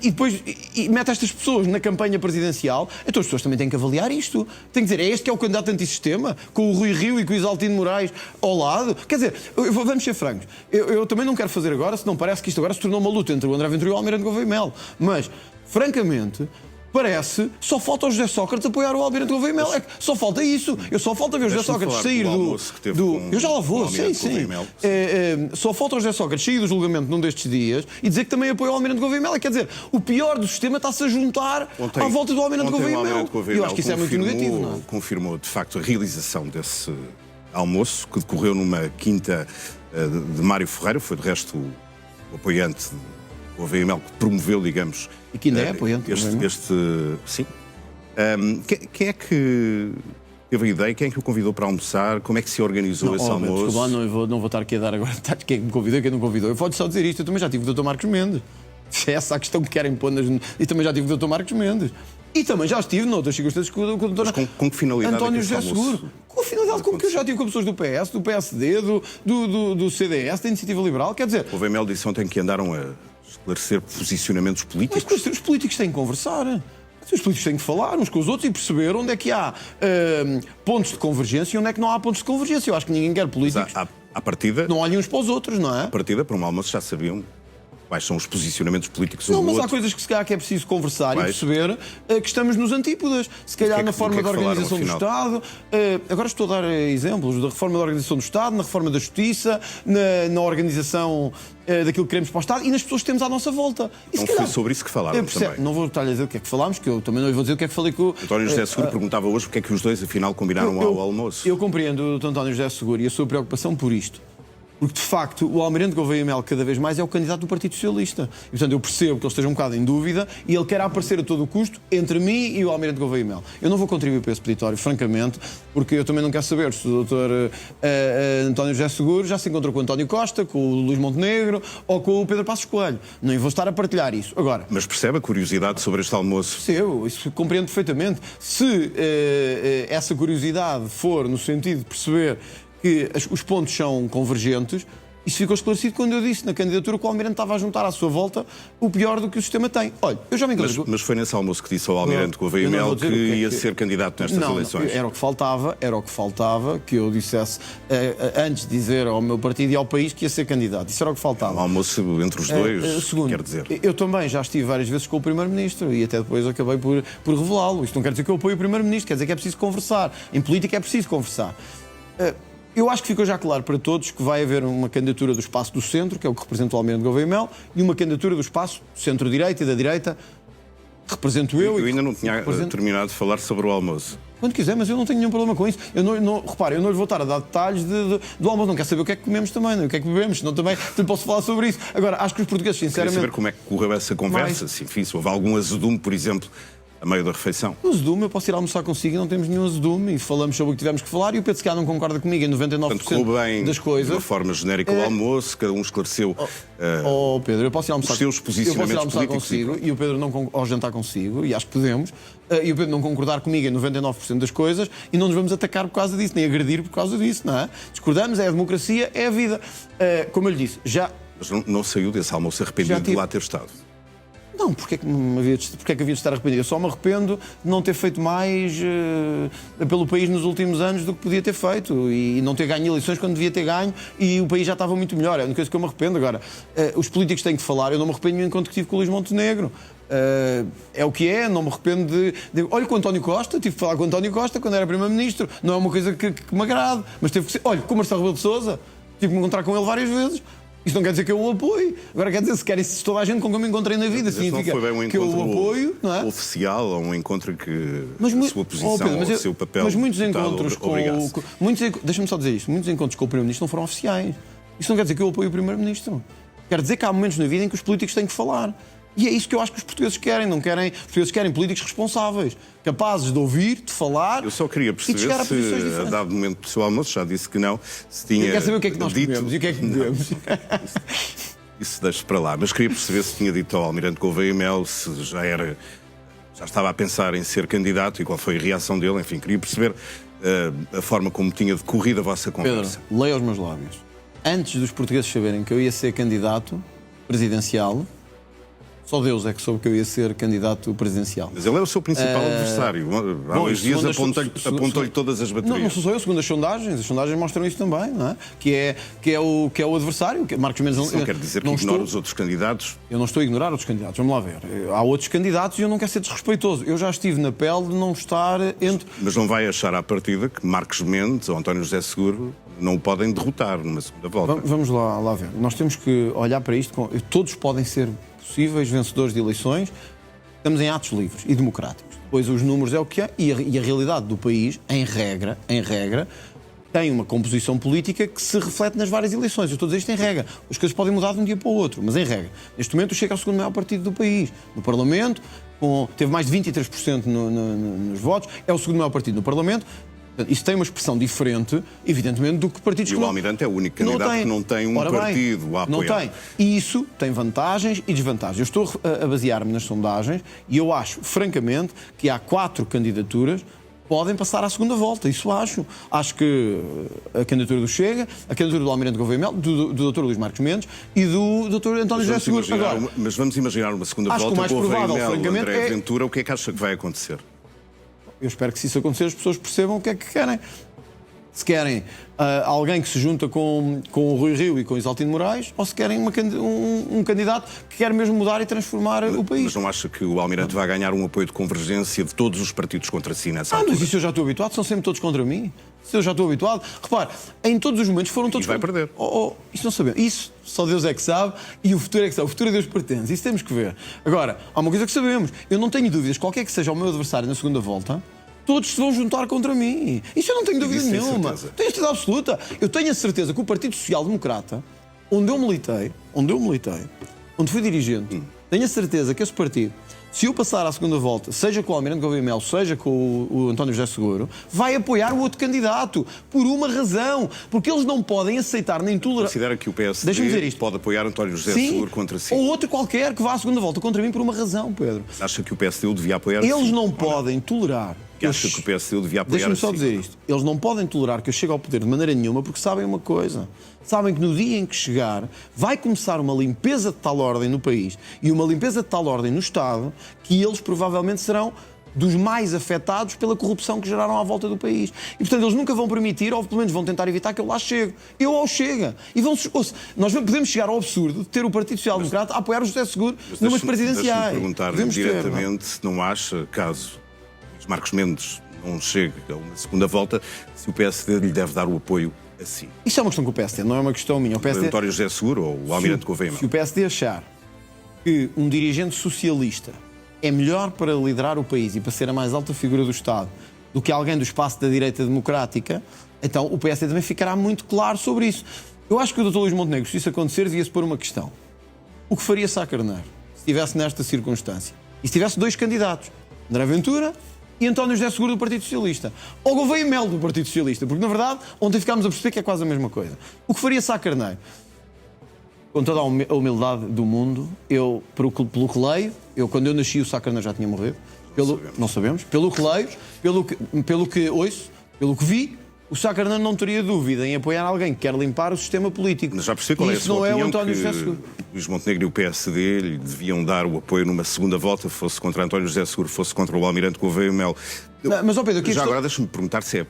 E depois mete estas pessoas na campanha presidencial, então as pessoas também têm que avaliar isto. Tem que dizer, é este que é o candidato antissistema, com o Rui Rio e com o Isaltino Moraes ao lado. Quer dizer, vamos ser francos, eu também não quero fazer agora, se não parece que isto agora se tornou uma luta entre o André Ventura e o Almirante Gouveia Mel. Mas, francamente, parece só falta o José Sócrates apoiar o Almirante Gouveia Mel. É que só falta isso. Eu só falta ver o José Sócrates sair do... Eu já lá vou, sim. Só falta o José Sócrates sair do julgamento num destes dias e dizer que também apoia o Almirante Gouveia Mel. Quer dizer, o pior do sistema está-se a juntar à volta do Almirante Gouveia Mel. Eu acho que isso é muito negativo, não é? Confirmou, de facto, a realização desse almoço, que decorreu numa quinta de Mário Ferreira. Foi, de resto, o apoiante o Gouveia Mel que promoveu, digamos... E que ainda é apoiante. Sim. Quem é que teve a ideia? Quem é que o convidou para almoçar? Como é que se organizou esse almoço? Desculpa, não vou estar aqui a dar agora detalhes quem é que me convidou e quem não convidou. Eu posso só dizer isto, eu também já tive o Dr. Marcos Mendes. Se é essa a questão que querem pôr E também já tive com o Dr. Marcos Mendes. E também já estive noutras circunstâncias com o Dr. Com que finalidade António é que José Seguro. Com a finalidade com que eu já tive com pessoas do PS, do PSD, do CDS, da Iniciativa Liberal. Quer dizer... O Weimel disse ontem que andaram a esclarecer posicionamentos políticos. Mas os políticos têm que conversar. Os políticos têm que falar uns com os outros e perceber onde é que há pontos de convergência e onde é que não há pontos de convergência. Eu acho que ninguém quer políticos À partida, não olhem uns para os outros, não é? à partida, para um almoço já sabiam quais são os posicionamentos políticos um Não, do mas há outro. coisas que se calhar que é preciso conversar Quais? e perceber que estamos nos antípodas. Se calhar na forma da organização do Estado. Agora estou a dar exemplos da reforma da organização do Estado, na reforma da Justiça, na organização daquilo que queremos para o Estado e nas pessoas que temos à nossa volta. E Não foi sobre isso que falaram também. Não vou estar a dizer o que é que falámos, que eu também não vou dizer o que é que falei com o... António José Seguro perguntava hoje porque é que os dois afinal combinaram ao almoço. Eu compreendo o Dr. António José Seguro e a sua preocupação por isto. Porque, de facto, o Almirante Gouveia Mel cada vez mais é o candidato do Partido Socialista. E, portanto, eu percebo que ele esteja um bocado em dúvida e ele quer aparecer a todo o custo entre mim e o Almirante Gouveia Mel. Eu não vou contribuir para esse peditório, francamente, porque eu também não quero saber se o Dr. António José Seguro já se encontrou com o António Costa, com o Luís Montenegro ou com o Pedro Passos Coelho. Não vou estar a partilhar isso. Agora... Mas percebe a curiosidade sobre este almoço? Percebo, isso compreendo perfeitamente. Se essa curiosidade for no sentido de perceber que os pontos são convergentes, isso ficou esclarecido quando eu disse na candidatura que o Almirante estava a juntar à sua volta o pior do que o sistema tem. Olha, eu já me encontrei... Mas foi nesse almoço que disse ao Almirante Gouveia Mel que ia ser candidato nestas eleições. Era o que faltava que eu dissesse, antes de dizer ao meu partido e ao país que ia ser candidato. Isso era o que faltava. Um almoço entre os dois, segundo, quer dizer... Eu também já estive várias vezes com o Primeiro-Ministro e até depois acabei por revelá-lo. Isto não quer dizer que eu apoio o Primeiro-Ministro, quer dizer que é preciso conversar. Em política é preciso conversar. Eu acho que ficou já claro para todos que vai haver uma candidatura do espaço do centro, que é o que representa o Almirante Gouveia Mel, e uma candidatura do espaço centro-direita e da direita, que represento eu. Eu ainda não tinha terminado de falar sobre o almoço. Quando quiser, mas eu não tenho nenhum problema com isso. Repare, eu não lhe vou estar a dar detalhes do almoço, não quero saber o que é que comemos também, não, o que é que bebemos, senão também posso falar sobre isso. Agora, acho que os portugueses, sinceramente... Queria saber como é que correu essa conversa, se houve algum azedume, por exemplo, a meio da refeição. O azedume, eu posso ir almoçar consigo e não temos nenhum azedume e falamos sobre o que tivemos que falar e o Pedro se calhar não concorda comigo em 99% das coisas. De uma forma genérica o almoço, cada um esclareceu Pedro, eu posso ir almoçar, os seus posicionamentos políticos consigo e o Pedro não ao jantar consigo, e acho que podemos, e o Pedro não concordar comigo em 99% das coisas e não nos vamos atacar por causa disso, nem agredir por causa disso, não é? Discordamos, é a democracia, é a vida. Como eu lhe disse, já... Mas não saiu desse almoço arrependido de lá ter estado? Não, porque é que havia de estar arrependido? Eu só me arrependo de não ter feito mais pelo país nos últimos anos do que podia ter feito e não ter ganho eleições quando devia ter ganho e o país já estava muito melhor. É a única coisa que eu me arrependo. Agora, os políticos têm que falar. Eu não me arrependo do encontro que tive com o Luís Montenegro. É o que é, não me arrependo de... Olha, com o António Costa, tive que falar com o António Costa quando era Primeiro-Ministro. Não é uma coisa que me agrade, mas teve que ser... Olha, com o Marcelo Rebelo de Sousa, tive que me encontrar com ele várias vezes. Isso não quer dizer que eu o apoio. Agora quer dizer, se toda a gente com quem eu me encontrei na vida significa que eu o apoio, não é? Oficial, ou um encontro que a sua posição Pedro, ou o seu papel... Mas muitos encontros deixa-me só dizer isto, muitos encontros com o Primeiro-Ministro não foram oficiais. Isso não quer dizer que eu apoio o Primeiro-Ministro. Quer dizer que há momentos na vida em que os políticos têm que falar. E é isso que eu acho que os portugueses querem. Os portugueses querem políticos responsáveis, capazes de ouvir, de falar. Eu só queria perceber se, a dado momento do seu almoço, já disse que não, se tinha. Eu quero saber o que é que nós comemos e o que é que bebemos. Isso deixa para lá. Mas queria perceber se tinha dito ao Almirante Gouveia Mel se já estava a pensar em ser candidato e qual foi a reação dele. Enfim, queria perceber a forma como tinha decorrido a vossa conversa. Pedro, leia os meus lábios. Antes dos portugueses saberem que eu ia ser candidato presidencial, só Deus é que soube que eu ia ser candidato presidencial. Mas ele é o seu principal adversário. Há uns dias apontou-lhe todas as baterias. Não sou eu, segundo as sondagens mostram isso também, não é? Que é o adversário. Marcos Mendes isso não quer dizer que ignora os outros candidatos? Eu não estou a ignorar outros candidatos, vamos lá ver. Há outros candidatos e eu não quero ser desrespeitoso. Eu já estive na pele de não estar entre... Mas não vai achar à partida que Marcos Mendes ou António José Seguro não o podem derrotar numa segunda volta? Vamos lá ver. Nós temos que olhar para isto. Todos podem ser possíveis vencedores de eleições, estamos em atos livres e democráticos. Depois os números é o que é e a realidade do país, em regra, tem uma composição política que se reflete nas várias eleições. Eu estou a dizer isto em regra. As coisas podem mudar de um dia para o outro, mas em regra. Neste momento, chega ao segundo maior partido do país. No Parlamento, teve mais de 23% nos votos, é o segundo maior partido no Parlamento. Isso tem uma expressão diferente, evidentemente, do que partidos E que o Almirante é o único candidato que não tem um partido a apoiar. Não tem. E isso tem vantagens e desvantagens. Eu estou a basear-me nas sondagens e eu acho, francamente, que há 4 candidaturas podem passar à segunda volta. Isso acho. Acho que a candidatura do Chega, a candidatura do Almirante Gouveia Melo, do Dr. Luís Marcos Mendes e do Dr. António José Seguro. Mas vamos imaginar uma segunda volta. O mais provável, Melo, francamente, André Ventura, o que é que acha que vai acontecer? Eu espero que, se isso acontecer, as pessoas percebam o que é que querem. Se querem alguém que se junta com o Rui Rio e com o Isaltino Moraes, ou se querem um candidato que quer mesmo mudar e transformar o país. Mas não acha que o Almirante vai ganhar um apoio de convergência de todos os partidos contra si nessa altura? Mas isso eu já estou habituado, são sempre todos contra mim. Isso eu já estou habituado. Repare, em todos os momentos foram todos... E vai perder. Isso não sabemos. Isso só Deus é que sabe e o futuro é que sabe. O futuro a Deus pertence. Isso temos que ver. Agora, há uma coisa que sabemos. Eu não tenho dúvidas, qualquer que seja o meu adversário na segunda volta, todos se vão juntar contra mim. Isso eu não tenho dúvida nenhuma. Tenho certeza absoluta. Eu tenho a certeza que o Partido Social Democrata, onde eu militei, onde fui dirigente, tenho a certeza que esse partido, se eu passar à segunda volta, seja com o Almirante Gouveia Melo, seja com o António José Seguro, vai apoiar o outro candidato. Por uma razão. Porque eles não podem aceitar nem tolerar... Considera que o PSD pode apoiar António José Seguro contra si? Ou outro qualquer que vá à segunda volta contra mim por uma razão, Pedro. Acha que o PSD o devia apoiar? Eles não podem tolerar... Acha que o PSD devia apoiar? Deixa-me só dizer isto. Eles não podem tolerar que eu chegue ao poder de maneira nenhuma porque sabem uma coisa. Sabem que no dia em que chegar vai começar uma limpeza de tal ordem no país e uma limpeza de tal ordem no Estado que eles provavelmente serão dos mais afetados pela corrupção que geraram à volta do país. E, portanto, eles nunca vão permitir, ou pelo menos vão tentar evitar que eu lá chegue. Eu ao Chega. E nós podemos chegar ao absurdo de ter o Partido Social Democrata a apoiar o José Seguro numas presidenciais. Deixa-me perguntar diretamente se não acha, caso Marcos Mendes não chega a uma segunda volta, se o PSD lhe deve dar o apoio a si. Isso é uma questão com o PSD, não é uma questão minha. O PSD... António José Seguro ou o Almirante Gouveia Melo? Se o PSD achar que um dirigente socialista é melhor para liderar o país e para ser a mais alta figura do Estado do que alguém do espaço da direita democrática, então o PSD também ficará muito claro sobre isso. Eu acho que o Dr. Luís Montenegro, se isso acontecer, devia-se pôr uma questão. O que faria Sá Carneiro se estivesse nesta circunstância? E se tivesse 2 candidatos, André Ventura e António José Seguro do Partido Socialista. Ou Gouveia Melo do Partido Socialista. Porque, na verdade, ontem ficámos a perceber que é quase a mesma coisa. O que faria Sá Carneiro? Com toda a humildade do mundo, pelo que leio, quando eu nasci o Sá Carneiro já tinha morrido. Não sabemos. Pelo que leio, pelo que ouço, pelo que vi, o Sá Carneiro não teria dúvida em apoiar alguém que quer limpar o sistema político. Mas já percebi qual é a sua opinião, que Luís Montenegro e o PSD lhe deviam dar o apoio numa segunda volta, fosse contra António José Seguro, fosse contra o Almirante Gouveia Melo. Mas, Pedro, já agora deixa-me perguntar se é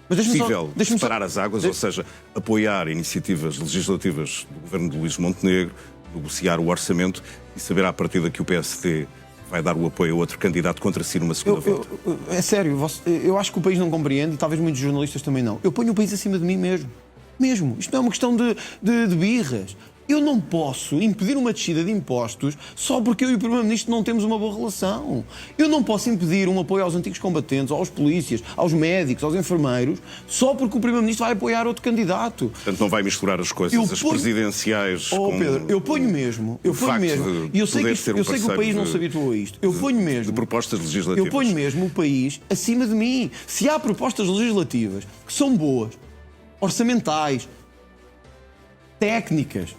possível separar as águas, ou seja, apoiar iniciativas legislativas do governo de Luís Montenegro, negociar o orçamento e saber à partida que o PSD vai dar o apoio a outro candidato contra si numa segunda volta. É sério, eu acho que o país não compreende e talvez muitos jornalistas também não. Eu ponho o país acima de mim mesmo. Isto não é uma questão de birras. Eu não posso impedir uma descida de impostos só porque eu e o Primeiro-Ministro não temos uma boa relação. Eu não posso impedir um apoio aos antigos combatentes, aos polícias, aos médicos, aos enfermeiros, só porque o Primeiro-Ministro vai apoiar outro candidato. Portanto, não vai misturar as coisas, as presidenciais com... Pedro, eu ponho mesmo. E eu sei que o país não se habituou a isto. Eu ponho mesmo. De propostas legislativas. Eu ponho mesmo o país acima de mim. Se há propostas legislativas que são boas, orçamentais, técnicas,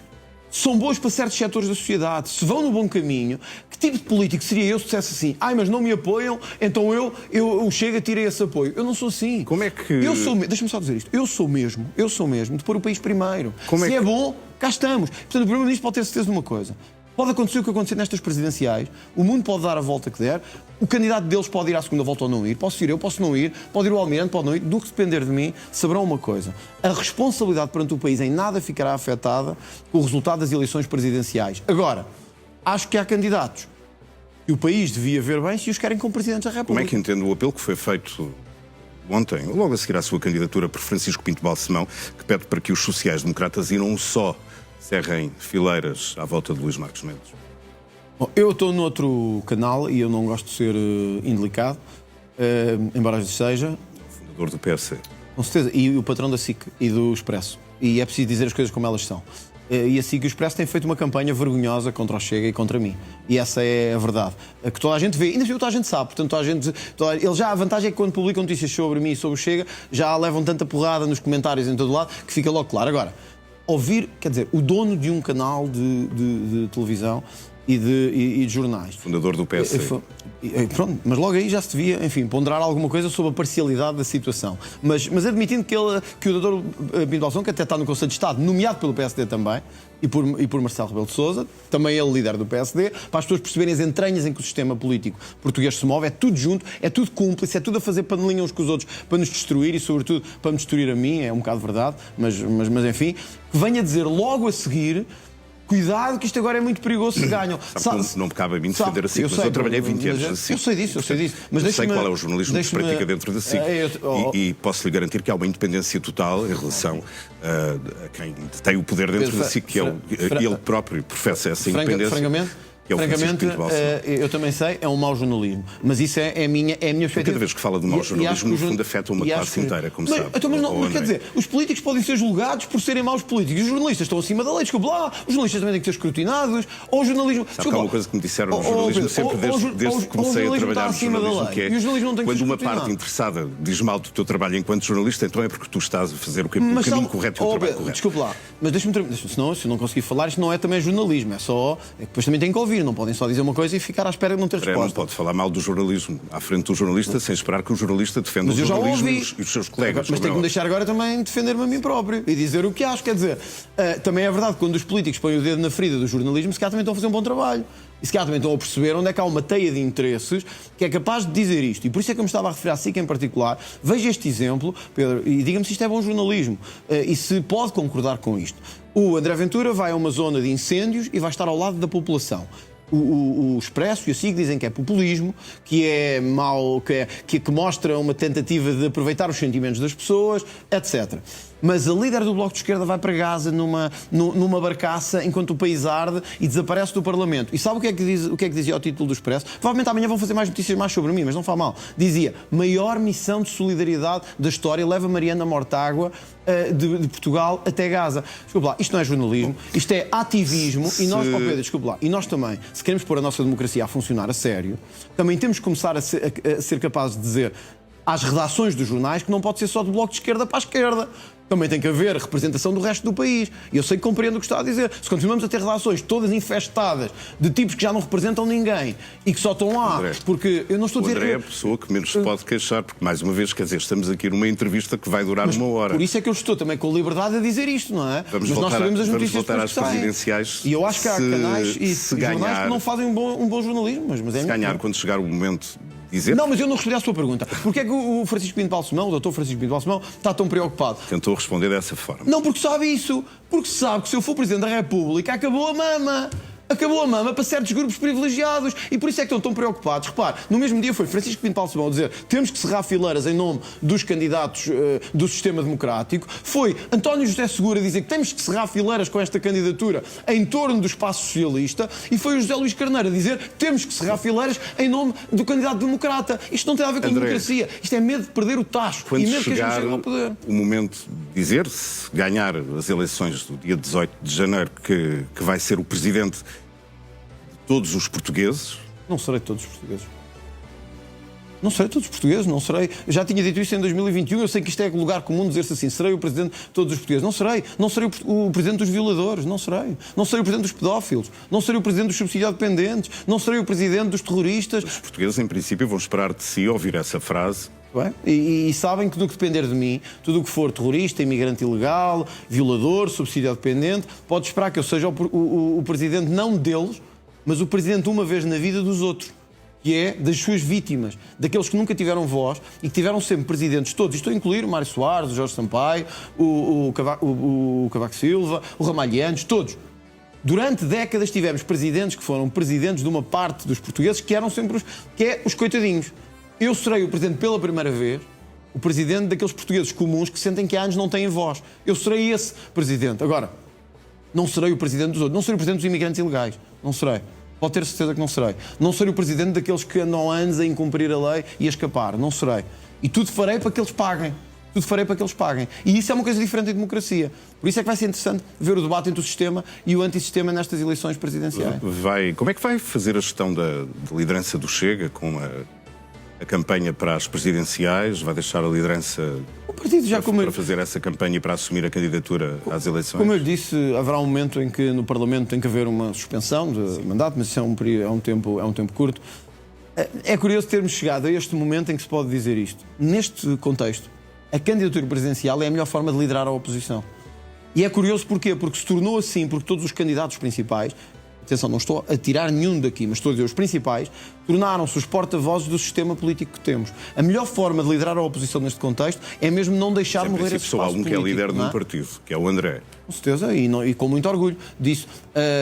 são boas para certos setores da sociedade, se vão no bom caminho, que tipo de político seria eu se dissesse assim, mas não me apoiam, então eu chego a tirar esse apoio? Eu não sou assim. Como é que... Deixa-me só dizer isto. Eu sou mesmo de pôr o país primeiro. Se é bom, cá estamos. Portanto, o Primeiro-Ministro pode ter certeza de uma coisa. Pode acontecer o que aconteceu nestas presidenciais, o mundo pode dar a volta que der, o candidato deles pode ir à segunda volta ou não ir, posso ir eu, posso não ir, pode ir o Almirante, pode não ir, do que depender de mim, saberão uma coisa. A responsabilidade perante o país em nada ficará afetada com o resultado das eleições presidenciais. Agora, acho que há candidatos que o país devia ver bem se os querem como Presidentes da República. Como é que entende o apelo que foi feito ontem, logo a seguir à sua candidatura, por Francisco Pinto Balsemão, que pede para que os sociais-democratas e não só cerrem fileiras à volta de Luís Marcos Mendes? Bom, eu estou noutro canal e eu não gosto de ser indelicado, embora às vezes seja. O fundador do PSD. Com certeza, e o patrão da SIC e do Expresso. E é preciso dizer as coisas como elas são. E assim que o Expresso tem feito uma campanha vergonhosa contra o Chega e contra mim. E essa é a verdade. Que toda a gente vê, ainda toda a gente sabe. Portanto, a vantagem é que quando publicam notícias sobre mim e sobre o Chega, já levam tanta porrada nos comentários em todo lado que fica logo claro. Agora, ouvir, quer dizer, o dono de um canal de televisão e de jornais. Fundador do PS. Pronto, mas logo aí já se devia, enfim, ponderar alguma coisa sobre a parcialidade da situação. Mas admitindo que o Dr. Pinto Balsemão, que até está no Conselho de Estado, nomeado pelo PSD também, e por Marcelo Rebelo de Sousa, também ele líder do PSD, para as pessoas perceberem as entranhas em que o sistema político português se move, é tudo junto, é tudo cúmplice, é tudo a fazer panelinha uns com os outros para nos destruir e, sobretudo, para me destruir a mim, é um bocado verdade, mas enfim, que venha dizer logo a seguir: cuidado que isto agora é muito perigoso se ganham. Não me cabe a mim defender a SIC, mas eu trabalhei 20 anos na SIC. Eu sei disso. Mas eu sei qual é o jornalismo que se pratica dentro da SIC e posso lhe garantir que há uma independência total em relação a quem tem o poder dentro da SIC, que é ele próprio professa essa independência. Francamente, eu também sei, é um mau jornalismo. Mas isso é a minha perspectiva. Cada vez que fala de mau jornalismo, no fundo afeta uma classe inteira, como sabe. Mas quer dizer, os políticos podem ser julgados por serem maus políticos. Os jornalistas estão acima da lei, desculpa lá. Os jornalistas também têm que ser escrutinados. Ou o jornalismo... Sabe que há uma coisa que me disseram no jornalismo sempre desde que comecei a trabalhar no jornalismo, que é quando uma parte interessada diz mal do teu trabalho enquanto jornalista, então é porque tu estás a fazer o caminho correto e o trabalho correto. Desculpa lá, mas deixa-me terminar. Se eu não conseguir falar, isto não é também jornalismo. É só... Depois também tem que ouvir, não podem só dizer uma coisa e ficar à espera de não ter resposta. Não pode falar mal do jornalismo à frente do jornalista sem esperar que o jornalista defenda o jornalismo e os seus colegas. Mas tem que me deixar agora também defender-me a mim próprio e dizer o que acho. Quer dizer, também é verdade que quando os políticos põem o dedo na ferida do jornalismo, se calhar também estão a fazer um bom trabalho. E se calhar também estão a perceber onde é que há uma teia de interesses que é capaz de dizer isto. E por isso é que eu me estava a referir à SIC em particular. Veja este exemplo, Pedro, e diga-me se isto é bom jornalismo e se pode concordar com isto. O André Ventura vai a uma zona de incêndios e vai estar ao lado da população. O Expresso e a SIC dizem que é populismo, que é mau, que mostra uma tentativa de aproveitar os sentimentos das pessoas, etc. Mas a líder do Bloco de Esquerda vai para Gaza numa barcaça enquanto o país arde e desaparece do Parlamento. E sabe o que é que dizia o título do Expresso? Provavelmente amanhã vão fazer mais notícias mais sobre mim, mas não faz mal. Dizia: maior missão de solidariedade da história leva Mariana Mortágua de Portugal até Gaza. Desculpa lá, isto não é jornalismo, isto é ativismo. E nós, Pedro, desculpa lá, e nós também, se queremos pôr a nossa democracia a funcionar a sério, também temos que começar a ser capazes de dizer às redações dos jornais que não pode ser só do Bloco de Esquerda para a esquerda. Também tem que haver representação do resto do país. E eu sei que compreendo o que está a dizer. Se continuamos a ter relações todas infestadas de tipos que já não representam ninguém e que só estão lá porque eu não estou a dizer... O André é a pessoa que menos se pode queixar, porque, mais uma vez, quer dizer, estamos aqui numa entrevista que vai durar uma hora. Por isso é que eu estou também com liberdade a dizer isto, não é? Vamos voltar às presidenciais. E eu acho que há canais e jornais que não fazem um bom jornalismo. Mas se ganhar, quando chegar o momento... Não, mas eu não respondi à sua pergunta. Porquê é que o Francisco Pinto Balsemão, o Dr. Francisco Pinto Balsemão, está tão preocupado? Tentou responder dessa forma. Não, porque sabe isso. Porque sabe que se eu for Presidente da República, acabou a mama. Acabou a mama para certos grupos privilegiados e por isso é que estão tão preocupados. Repare, no mesmo dia foi Francisco Pinto Balsemão a dizer temos que cerrar fileiras em nome dos candidatos do sistema democrático. Foi António José Seguro a dizer que temos que cerrar fileiras com esta candidatura em torno do espaço socialista e foi o José Luís Carneiro a dizer temos que cerrar fileiras em nome do candidato democrata. Isto não tem a ver com democracia. Isto é medo de perder o tacho e medo que a gente chegue ao poder. O momento de dizer, se ganhar as eleições do dia 18 de janeiro, que vai ser o presidente todos os portugueses? Não serei todos os portugueses. Não serei todos os portugueses, não serei. Eu já tinha dito isso em 2021, eu sei que isto é lugar comum dizer-se assim, serei o presidente de todos os portugueses. Não serei. Não serei o presidente dos violadores, não serei. Não serei o presidente dos pedófilos, não serei o presidente dos subsidiado-dependentes, não serei o presidente dos terroristas. Os portugueses, em princípio, vão esperar de si ouvir essa frase. E sabem que, no que depender de mim, tudo o que for terrorista, imigrante ilegal, violador, subsidiado-dependente, pode esperar que eu seja o presidente não deles, mas o presidente uma vez na vida dos outros, que é das suas vítimas, daqueles que nunca tiveram voz e que tiveram sempre presidentes todos. Estou a incluir o Mário Soares, o Jorge Sampaio, o Cavaco Silva, o Ramalhianos, todos. Durante décadas tivemos presidentes que foram presidentes de uma parte dos portugueses que eram sempre os coitadinhos. Eu serei o presidente pela primeira vez, o presidente daqueles portugueses comuns que sentem que há anos não têm voz. Eu serei esse presidente. Agora, não serei o presidente dos outros, não serei o presidente dos imigrantes ilegais. Não serei. Pode ter certeza que não serei. Não serei o presidente daqueles que andam anos a incumprir a lei e a escapar. Não serei. E tudo farei para que eles paguem. tudo farei para que eles paguem. E isso é uma coisa diferente em democracia. Por isso é que vai ser interessante ver o debate entre o sistema e o antissistema nestas eleições presidenciais. Como é que vai fazer a gestão da liderança do Chega com a campanha para as presidenciais? Vai deixar a liderança o partido já para fazer essa campanha e para assumir a candidatura às eleições? Como eu lhe disse, haverá um momento em que no Parlamento tem que haver uma suspensão de mandato, mas isso é um tempo curto. É curioso termos chegado a este momento em que se pode dizer isto. Neste contexto, a candidatura presidencial é a melhor forma de liderar a oposição. E é curioso porquê? Porque se tornou assim, porque todos os candidatos principais, atenção, não estou a tirar nenhum daqui, mas estou a dizer os principais, tornaram-se os porta-vozes do sistema político que temos. A melhor forma de liderar a oposição neste contexto é mesmo não deixar morrer esse espaço político. Só há um que é líder de um partido, que é o André. Com certeza, e com muito orgulho disso.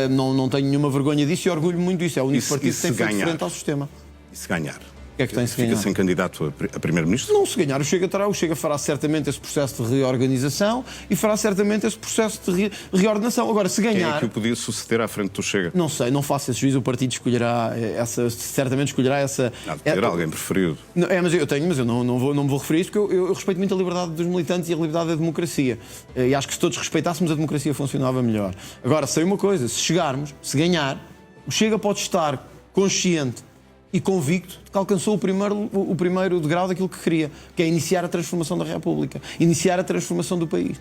Não tenho nenhuma vergonha disso e orgulho muito disso. É o único partido que tem feito frente ao sistema. E se ganhar? O que é que tem se ganhar? Fica sem candidato a primeiro-ministro? Não, se ganhar, o Chega fará certamente esse processo de reorganização e fará certamente esse processo de reordenação. Agora, se ganhar... Quem é que o podia suceder à frente do Chega? Não sei, não faço esse juízo, o partido certamente escolherá essa... Há de ter alguém preferido. Mas eu não me vou referir a isso, porque eu respeito muito a liberdade dos militantes e a liberdade da democracia. E acho que se todos respeitássemos, a democracia funcionava melhor. Agora, sei uma coisa, se chegarmos, se ganhar, o Chega pode estar consciente e convicto de que alcançou o primeiro degrau daquilo que queria, que é iniciar a transformação da República, iniciar a transformação do país.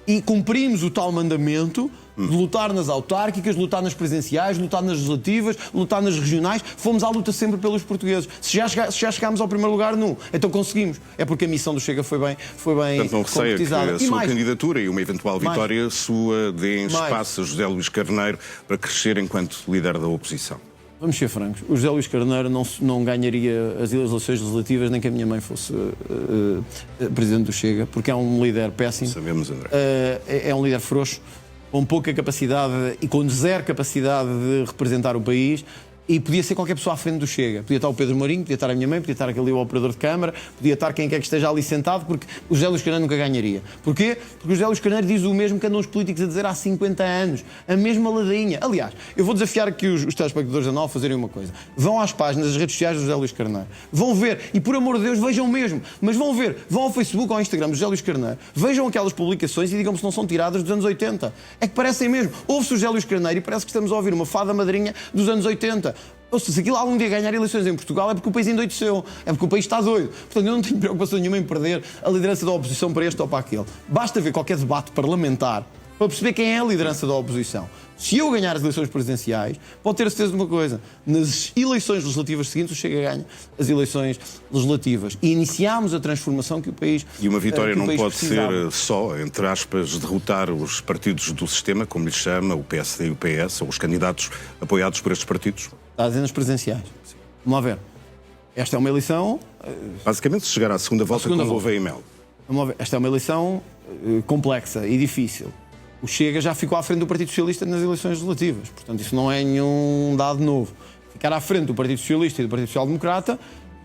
E cumprimos o tal mandamento de lutar nas autárquicas, lutar nas presidenciais, lutar nas legislativas, lutar nas regionais. Fomos à luta sempre pelos portugueses. Se já chegámos ao primeiro lugar, não. Então conseguimos. É porque a missão do Chega foi bem Portanto, não receia que a sua mais, candidatura e uma eventual vitória sua deem espaço a José Luís Carneiro para crescer enquanto líder da oposição. Vamos ser francos, o José Luís Carneiro não ganharia as eleições legislativas nem que a minha mãe fosse presidente do Chega, porque é um líder péssimo. Sabemos, André. É um líder frouxo, com pouca capacidade e com zero capacidade de representar o país. E podia ser qualquer pessoa à frente do Chega. Podia estar o Pedro Marinho, podia estar a minha mãe, podia estar aquele operador de câmara, podia estar quem quer que esteja ali sentado, porque o José Luís Carneiro nunca ganharia. Porquê? Porque o José Luís Carneiro diz o mesmo que andam os políticos a dizer há 50 anos. A mesma ladainha. Aliás, eu vou desafiar aqui os telespectadores da NOL a fazerem uma coisa. Vão às páginas das redes sociais do José Luís Carneiro. Vão ver, e por amor de Deus, vejam mesmo. Mas vão ver, vão ao Facebook ou ao Instagram do José Luís Carneiro, vejam aquelas publicações e digam-me se não são tiradas dos anos 80. É que parecem mesmo. Ouve-se o José Luís Carneiro e parece que estamos a ouvir uma fada madrinha dos anos 80. Ou seja, se aquilo algum dia ganhar eleições em Portugal é porque o país endoideceu, é porque o país está doido. Portanto, eu não tenho preocupação nenhuma em perder a liderança da oposição para este ou para aquele. Basta ver qualquer debate parlamentar para perceber quem é a liderança da oposição. Se eu ganhar as eleições presidenciais, pode ter a certeza de uma coisa. Nas eleições legislativas seguintes, o Chega ganha as eleições legislativas. E iniciámos a transformação que o país precisava. E uma vitória não pode ser só, entre aspas, derrotar os partidos do sistema, como lhe chama, o PSD e o PS, ou os candidatos apoiados por estes partidos? Está a dizer nas presidenciais. Vamos lá ver. Esta é uma eleição... Basicamente, se chegar à segunda volta, como houve em Mel. Vamos lá ver. Esta é uma eleição complexa e difícil. O Chega já ficou à frente do Partido Socialista nas eleições legislativas. Portanto, isso não é nenhum dado novo. Ficar à frente do Partido Socialista e do Partido Social Democrata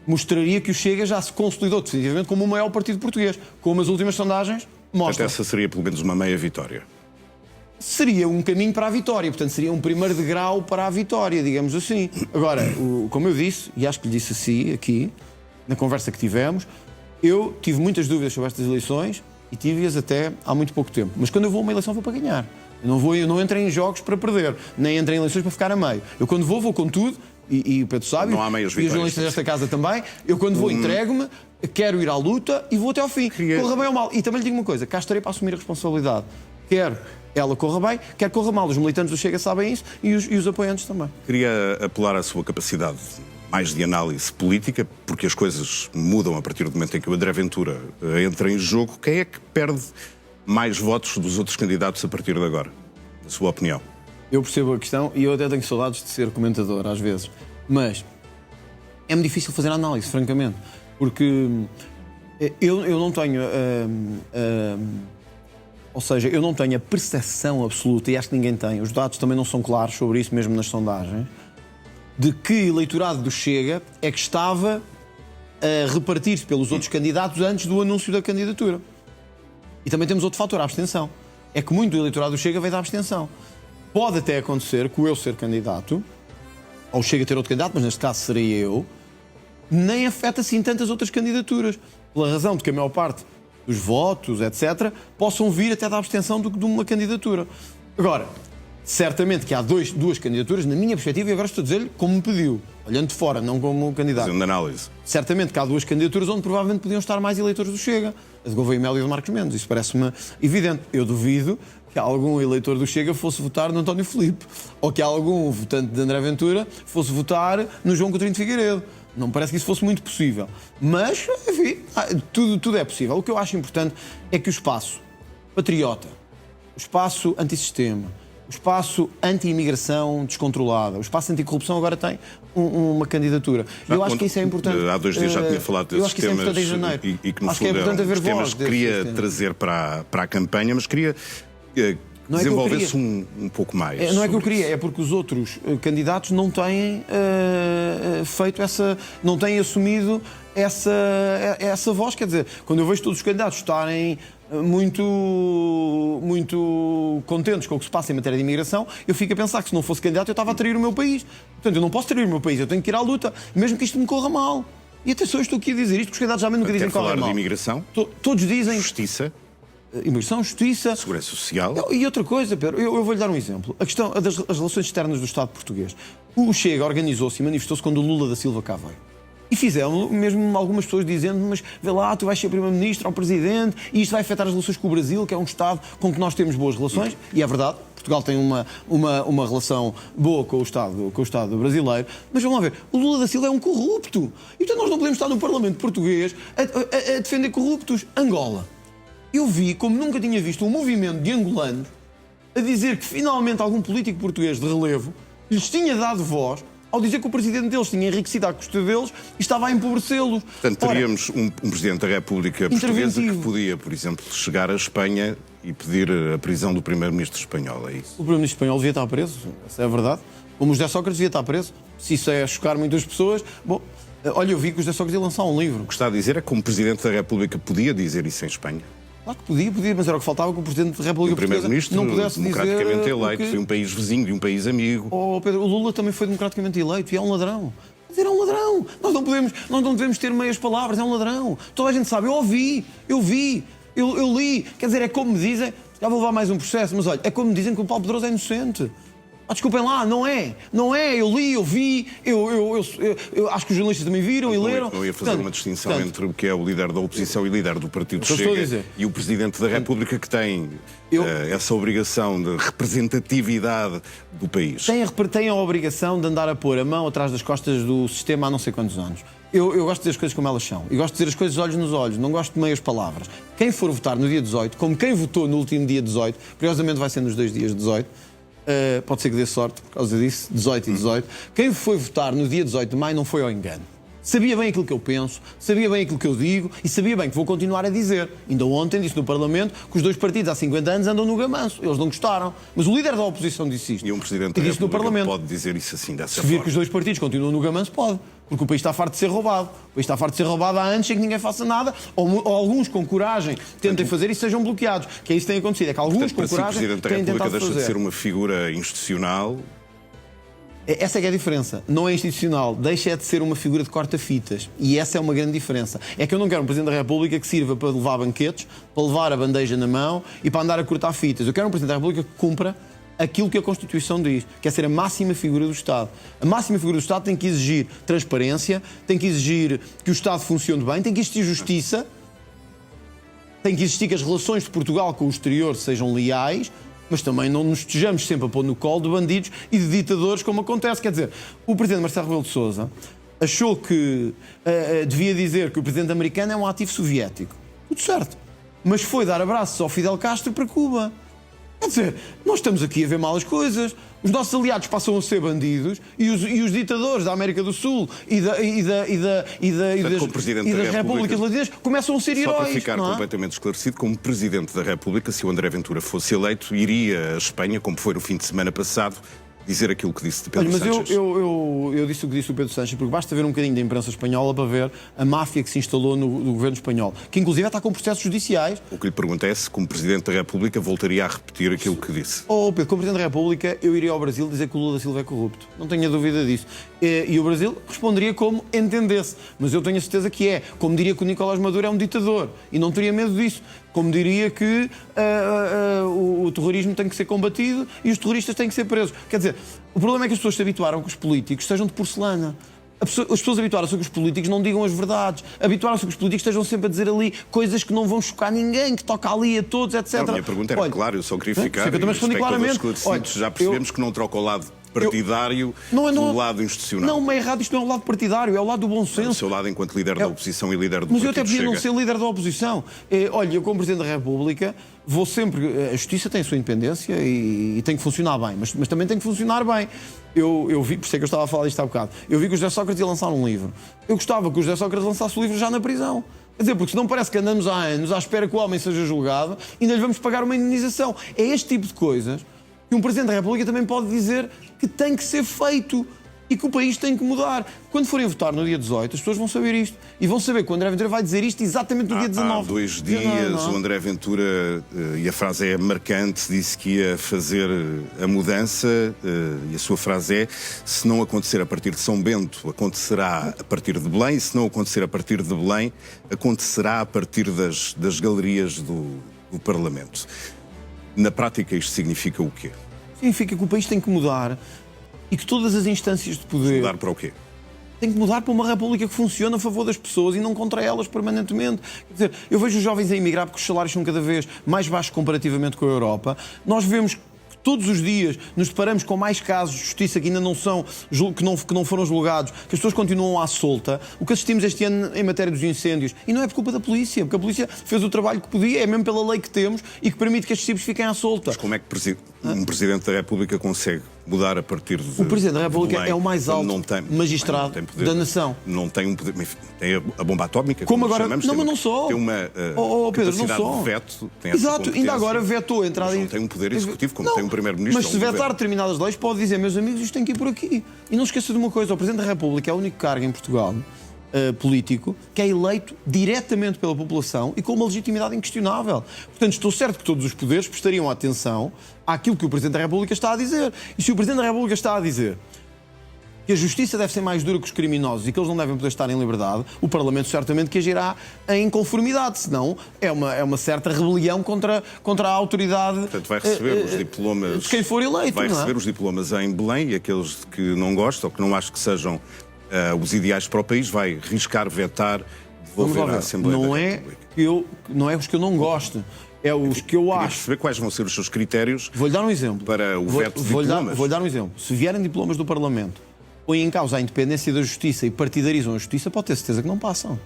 mostraria que o Chega já se consolidou definitivamente como o maior partido português, como as últimas sondagens mostram. Portanto, essa seria pelo menos uma meia vitória. Seria um caminho para a vitória, portanto seria um primeiro degrau para a vitória, digamos assim. Agora, como eu disse, e acho que lhe disse assim aqui, na conversa que tivemos, eu tive muitas dúvidas sobre estas eleições e tive-as até há muito pouco tempo. Mas quando eu vou a uma eleição vou para ganhar. Eu não entro em jogos para perder, nem entro em eleições para ficar a meio. Eu quando vou com tudo, e o Pedro sabe, não há meias e os jornalistas desta casa também, eu quando vou entrego-me, quero ir à luta e vou até ao fim. Corra bem ou mal. E também lhe digo uma coisa, cá estarei para assumir a responsabilidade. Quero ela corra bem, quer corra mal. Os militantes do Chega sabem isso e os apoiantes também. Queria apelar à sua capacidade mais de análise política, porque as coisas mudam a partir do momento em que o André Ventura entra em jogo. Quem é que perde mais votos dos outros candidatos a partir de agora, na sua opinião? Eu percebo a questão e eu até tenho saudades de ser comentador às vezes, mas é-me difícil fazer a análise, francamente, porque eu não tenho... Ou seja, eu não tenho a percepção absoluta, e acho que ninguém tem, os dados também não são claros sobre isso, mesmo nas sondagens, de que eleitorado do Chega é que estava a repartir-se pelos outros candidatos antes do anúncio da candidatura. E também temos outro fator, a abstenção. É que muito do eleitorado do Chega veio da abstenção. Pode até acontecer que o eu ser candidato, ou o Chega ter outro candidato, mas neste caso seria eu, nem afeta assim tantas outras candidaturas. Pela razão de que a maior parte dos votos, etc., possam vir até da abstenção de uma candidatura. Agora, certamente que há duas candidaturas, na minha perspectiva, e agora estou a dizer-lhe como me pediu, olhando de fora, não como candidato. Fazendo análise. Certamente que há duas candidaturas onde provavelmente podiam estar mais eleitores do Chega, a de Gouveia Melo e a de Marcos Mendes. Isso parece-me evidente. Eu duvido que algum eleitor do Chega fosse votar no António Filipe, ou que algum votante de André Ventura fosse votar no João Coutinho de Figueiredo. Não me parece que isso fosse muito possível. Mas, enfim, tudo é possível. O que eu acho importante é que o espaço patriota, o espaço antissistema, o espaço anti-imigração descontrolada, o espaço anticorrupção agora tem uma candidatura. Eu acho que isso é importante. Há 2 dias já tinha falado desses temas e que no fundo eram os temas que queria trazer para a campanha, mas queria desenvolver-se um pouco mais. Não é que eu queria, é porque os outros candidatos não têm feito não têm assumido essa voz. Quer dizer, quando eu vejo todos os candidatos estarem muito contentes com o que se passa em matéria de imigração, eu fico a pensar que se não fosse candidato eu estava a trair o meu país. Portanto, eu não posso trair o meu país, eu tenho que ir à luta, mesmo que isto me corra mal. E atenção, eu estou aqui a dizer isto, porque os candidatos já nunca dizem que corre mal. Falar de imigração? Todos dizem... Justiça? Imigração, justiça... Segurança social? E outra coisa, Pedro, eu vou-lhe dar um exemplo. A questão das relações externas do Estado português. O Chega organizou-se e manifestou-se quando o Lula da Silva cá veio. E fizeram, mesmo algumas pessoas dizendo, mas vê lá, tu vais ser Primeiro-Ministro ou Presidente e isto vai afetar as relações com o Brasil, que é um Estado com que nós temos boas relações, e é verdade, Portugal tem uma relação boa com o Estado brasileiro, mas vamos lá ver, o Lula da Silva é um corrupto. E portanto nós não podemos estar no Parlamento português a defender corruptos. Angola. Eu vi, como nunca tinha visto, um movimento de angolanos a dizer que finalmente algum político português de relevo lhes tinha dado voz ao dizer que o presidente deles tinha enriquecido à custa deles e estava a empobrecê-los. Portanto, teríamos um presidente da República Portuguesa que podia, por exemplo, chegar à Espanha e pedir a prisão do primeiro-ministro espanhol, é isso? O primeiro-ministro espanhol devia estar preso, essa é a verdade. Como o José Sócrates devia estar preso. Se isso é chocar muitas pessoas... Bom, olha, eu vi que o José Sócrates ia lançar um livro. O que está a dizer é que como presidente da República podia dizer isso em Espanha? Claro que podia, mas era o que faltava que o Presidente da República Portuguesa não pudesse dizer... democraticamente eleito, de um país vizinho, de um país amigo. Oh, Pedro, o Lula também foi democraticamente eleito e é um ladrão. Quer dizer, é um ladrão. Nós não devemos ter meias palavras, é um ladrão. Toda a gente sabe, eu ouvi, eu li. Quer dizer, é como me dizem, já vou levar mais um processo, mas olha, é como me dizem que o Paulo Pedroso é inocente. Desculpem lá, não é, eu li, eu vi, eu acho que os jornalistas também viram e leram. Eu ia fazer uma distinção entre o que é o líder da oposição e o líder do Partido Chega e o Presidente da República, que tem essa obrigação de representatividade do país. Tem a obrigação de andar a pôr a mão atrás das costas do sistema há não sei quantos anos. Eu gosto de dizer as coisas como elas são. E gosto de dizer as coisas olhos nos olhos. Não gosto de meias palavras. Quem for votar no dia 18, como quem votou no último dia 18, curiosamente vai ser nos 2 dias 18, pode ser que dê sorte por causa disso, 18 e 18. Quem foi votar no dia 18 de maio não foi ao engano. Sabia bem aquilo que eu penso, sabia bem aquilo que eu digo e sabia bem que vou continuar a dizer. Ainda ontem disse no Parlamento que os 2 partidos há 50 anos andam no gamanço. Eles não gostaram. Mas o líder da oposição disse isto. E um Presidente da República pode dizer isso assim, dessa forma. Se vir que os 2 partidos continuam no gamanço, pode. Porque o país está farto de ser roubado. O país está farto de ser roubado há anos sem que ninguém faça nada. Ou alguns com coragem tentem fazer e sejam bloqueados. Que é isso que tem acontecido. É que alguns com coragem têm tentado fazer. O Presidente da República deixa de ser uma figura institucional. Essa é que é a diferença. Não é institucional. Deixa de ser uma figura de corta-fitas. E essa é uma grande diferença. É que eu não quero um Presidente da República que sirva para levar banquetes, para levar a bandeja na mão e para andar a cortar fitas. Eu quero um Presidente da República que cumpra aquilo que a Constituição diz, que é ser a máxima figura do Estado. A máxima figura do Estado tem que exigir transparência, tem que exigir que o Estado funcione bem, tem que existir justiça, tem que existir que as relações de Portugal com o exterior sejam leais, mas também não nos estejamos sempre a pôr no colo de bandidos e de ditadores, como acontece. Quer dizer, o Presidente Marcelo Rebelo de Sousa achou que devia dizer que o Presidente americano é um ativo soviético. Tudo certo. Mas foi dar abraços ao Fidel Castro para Cuba. Quer dizer, nós estamos aqui a ver mal as coisas. Os nossos aliados passam a ser bandidos e os ditadores da América do Sul e das repúblicas latinas começam a ser heróis. Só para ficar completamente esclarecido, como Presidente da República, se o André Ventura fosse eleito, iria à Espanha, como foi no fim de semana passado, dizer aquilo que disse de Pedro Sánchez. Mas eu disse o que disse o Pedro Sánchez, porque basta ver um bocadinho da imprensa espanhola para ver a máfia que se instalou no governo espanhol, que inclusive está com processos judiciais. O que lhe pergunto é se, como Presidente da República, voltaria a repetir aquilo que disse. Pedro, como Presidente da República, eu iria ao Brasil dizer que o Lula da Silva é corrupto. Não tenha dúvida disso. E o Brasil responderia como entendesse. Mas eu tenho a certeza que é. Como diria que o Nicolás Maduro é um ditador. E não teria medo disso. Como diria que o terrorismo tem que ser combatido e os terroristas têm que ser presos. Quer dizer, o problema é que as pessoas se habituaram que os políticos sejam de porcelana. As pessoas habituaram-se a que os políticos não digam as verdades. Habituaram-se a que os políticos estejam sempre a dizer ali coisas que não vão chocar ninguém, que toca ali a todos, etc. Não, a minha pergunta era clara, eu só queria ficar. Eu também respondi claramente. Já percebemos que não troca o lado partidário do lado institucional. Não, é errado, isto não é o lado partidário, é o lado do bom senso. É o seu lado enquanto líder da oposição e líder do Mas Partido eu até podia Chega. não ser líder da oposição. Olha, eu como Presidente da República vou sempre... A Justiça tem a sua independência e tem que funcionar bem, mas também tem que funcionar bem. Eu vi, por isso é que eu estava a falar disto há bocado, eu vi que o José Sócrates ia lançar um livro. Eu gostava que o José Sócrates lançasse o livro já na prisão. Quer dizer, porque senão parece que andamos há anos à espera que o homem seja julgado e ainda lhe vamos pagar uma indenização. É este tipo de coisas que um Presidente da República também pode dizer que tem que ser feito e que o país tem que mudar. Quando forem votar no dia 18, as pessoas vão saber isto. E vão saber que o André Ventura vai dizer isto exatamente no dia 19. Há 2 dias o André Ventura, e a frase é marcante, disse que ia fazer a mudança, e a sua frase é: se não acontecer a partir de São Bento, acontecerá a partir de Belém, e se não acontecer a partir de Belém, acontecerá a partir das galerias do Parlamento. Na prática, isto significa o quê? Significa que o país tem que mudar e que todas as instâncias de poder... Mudar para o quê? Tem que mudar para uma república que funcione a favor das pessoas e não contra elas permanentemente. Quer dizer, eu vejo os jovens a emigrar porque os salários são cada vez mais baixos comparativamente com a Europa. Nós vemos que todos os dias nos deparamos com mais casos de justiça que ainda não são, que não foram julgados, que as pessoas continuam à solta. O que assistimos este ano em matéria dos incêndios, e não é por culpa da polícia, porque a polícia fez o trabalho que podia, é mesmo pela lei que temos e que permite que estes tipos fiquem à solta. Mas como é que um Presidente da República consegue mudar a partir de... O Presidente da República é o mais alto magistrado da nação. Não tem um poder... Tem a bomba atómica, como agora chamamos, não, mas não só. Tem uma Pedro, capacidade não só. de veto. Tem Exato, ainda agora vetou a entrada... Mas não tem um poder executivo como tem um Primeiro-Ministro. Mas se vetar determinadas leis, pode dizer: meus amigos, isto tem que ir por aqui. E não se esqueça de uma coisa: o Presidente da República é o único cargo em Portugal político que é eleito diretamente pela população e com uma legitimidade inquestionável. Portanto, estou certo que todos os poderes prestariam atenção àquilo que o Presidente da República está a dizer. E se o Presidente da República está a dizer que a justiça deve ser mais dura que os criminosos e que eles não devem poder estar em liberdade, o Parlamento certamente que agirá em conformidade, senão é uma certa rebelião contra a autoridade. Portanto, vai receber os diplomas de quem for eleito. Vai receber os diplomas em Belém e aqueles de que não gosta ou que não acha que sejam os ideais para o país, vai riscar, vetar, devolver à Assembleia da República. Não é os que eu não gosto. É os que eu acho. Perceber quais vão ser os seus critérios. Vou-lhe dar um exemplo. Para o veto de diplomas. Vou-lhe dar um exemplo. Se vierem diplomas do Parlamento, põem em causa a independência da justiça e partidarizam a justiça, pode ter certeza que não passam.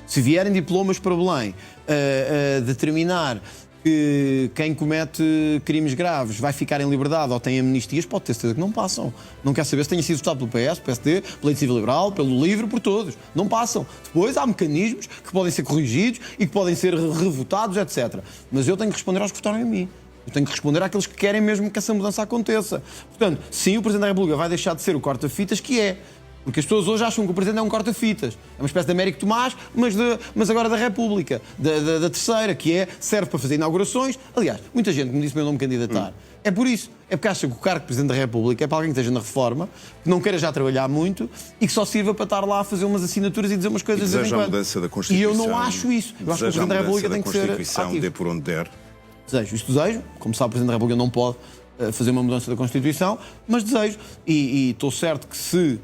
Se vierem diplomas para Belém a determinar que quem comete crimes graves vai ficar em liberdade ou tem amnistias, pode ter certeza que não passam. Não quer saber se tenha sido votado pelo PS, PSD, pela Lei Civil Liberal, pelo LIVRE, por todos. Não passam. Depois há mecanismos que podem ser corrigidos e que podem ser revotados, etc. Mas eu tenho que responder aos que votaram em mim. Eu tenho que responder àqueles que querem mesmo que essa mudança aconteça. Portanto, sim, o Presidente da República vai deixar de ser o corta-fitas que é. Porque as pessoas hoje acham que o Presidente é um corta-fitas. É uma espécie de Américo Tomás, mas agora da República, da terceira, que serve para fazer inaugurações. Aliás, muita gente me disse para eu não me candidatar. É por isso. É porque acha que o cargo de Presidente da República é para alguém que esteja na reforma, que não queira já trabalhar muito e que só sirva para estar lá a fazer umas assinaturas e dizer umas coisas de vez em quando. A mudança da Constituição. E eu não acho isso. Eu acho que o Presidente da República tem que ser ativo. Dê por onde der. Desejo. Como sabe, o Presidente da República não pode fazer uma mudança da Constituição, mas desejo. E estou certo que se...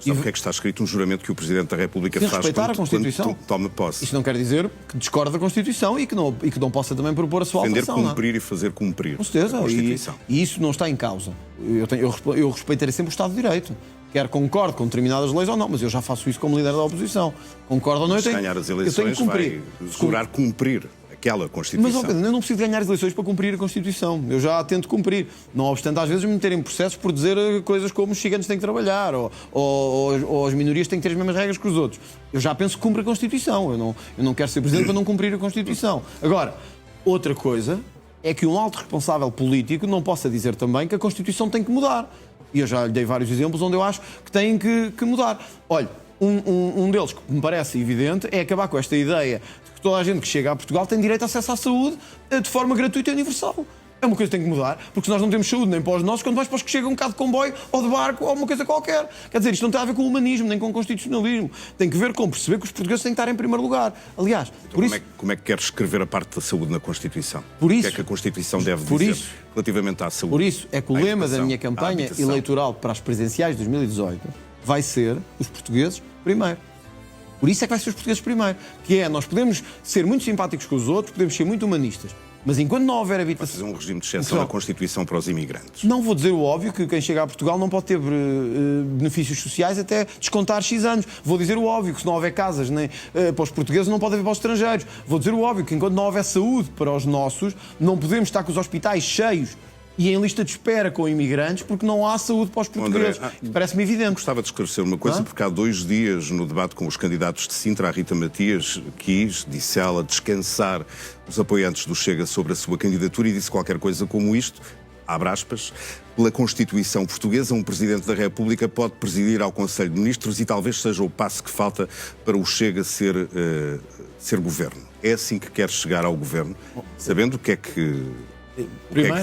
Sabe o que é que está escrito no juramento que o Presidente da República faz respeitar a Constituição. quando toma posse? Isso não quer dizer que discorde da Constituição e que não possa também propor a sua alteração. Defender, cumprir e fazer cumprir. Com certeza. A Constituição. E isso não está em causa. Eu respeitarei sempre o Estado de Direito. Quer concorde com determinadas leis ou não, mas eu já faço isso como líder da oposição. Concordo ou não, se ganhar as eleições, vai jurar cumprir aquela Constituição. Mas eu não preciso ganhar as eleições para cumprir a Constituição. Eu já a tento cumprir. Não obstante, às vezes, me meterem processos por dizer coisas como os gigantes têm que trabalhar ou as minorias têm que ter as mesmas regras que os outros. Eu já penso que cumpre a Constituição. Eu não quero ser Presidente para não cumprir a Constituição. Agora, outra coisa é que um alto responsável político não possa dizer também que a Constituição tem que mudar. E eu já lhe dei vários exemplos onde eu acho que tem que mudar. Olha, um deles que me parece evidente é acabar com esta ideia de que toda a gente que chega a Portugal tem direito a acesso à saúde de forma gratuita e universal. É uma coisa que tem que mudar, porque se nós não temos saúde nem para os nossos, quando vais para os que chegam um bocado de comboio ou de barco ou uma coisa qualquer. Quer dizer, isto não tem a ver com o humanismo, nem com o constitucionalismo. Tem que ver com perceber que os portugueses têm que estar em primeiro lugar. Aliás, então, por isso... como é que queres escrever a parte da saúde na Constituição? Por isso, o que é que a Constituição deve dizer relativamente à saúde? Por isso é que o lema da minha campanha eleitoral para as presidenciais de 2018 vai ser os portugueses primeiro. Por isso é que vai ser os portugueses primeiro. Que é, nós podemos ser muito simpáticos com os outros, podemos ser muito humanistas, mas enquanto não houver habitação... Vai fazer um regime de exceção na Constituição para os imigrantes. Não vou dizer o óbvio, que quem chega a Portugal não pode ter benefícios sociais até descontar X anos. Vou dizer o óbvio, que se não houver casas nem para os portugueses, não pode haver para os estrangeiros. Vou dizer o óbvio, que enquanto não houver saúde para os nossos, não podemos estar com os hospitais cheios e em lista de espera com imigrantes, porque não há saúde para os portugueses. Parece-me evidente. Gostava de esclarecer uma coisa, porque há 2 dias, no debate com os candidatos de Sintra, a Rita Matias disse ela, descansar os apoiantes do Chega sobre a sua candidatura e disse qualquer coisa como isto, abre aspas, pela Constituição portuguesa, um Presidente da República pode presidir ao Conselho de Ministros e talvez seja o passo que falta para o Chega ser governo. É assim que quer chegar ao governo, sabendo o que é que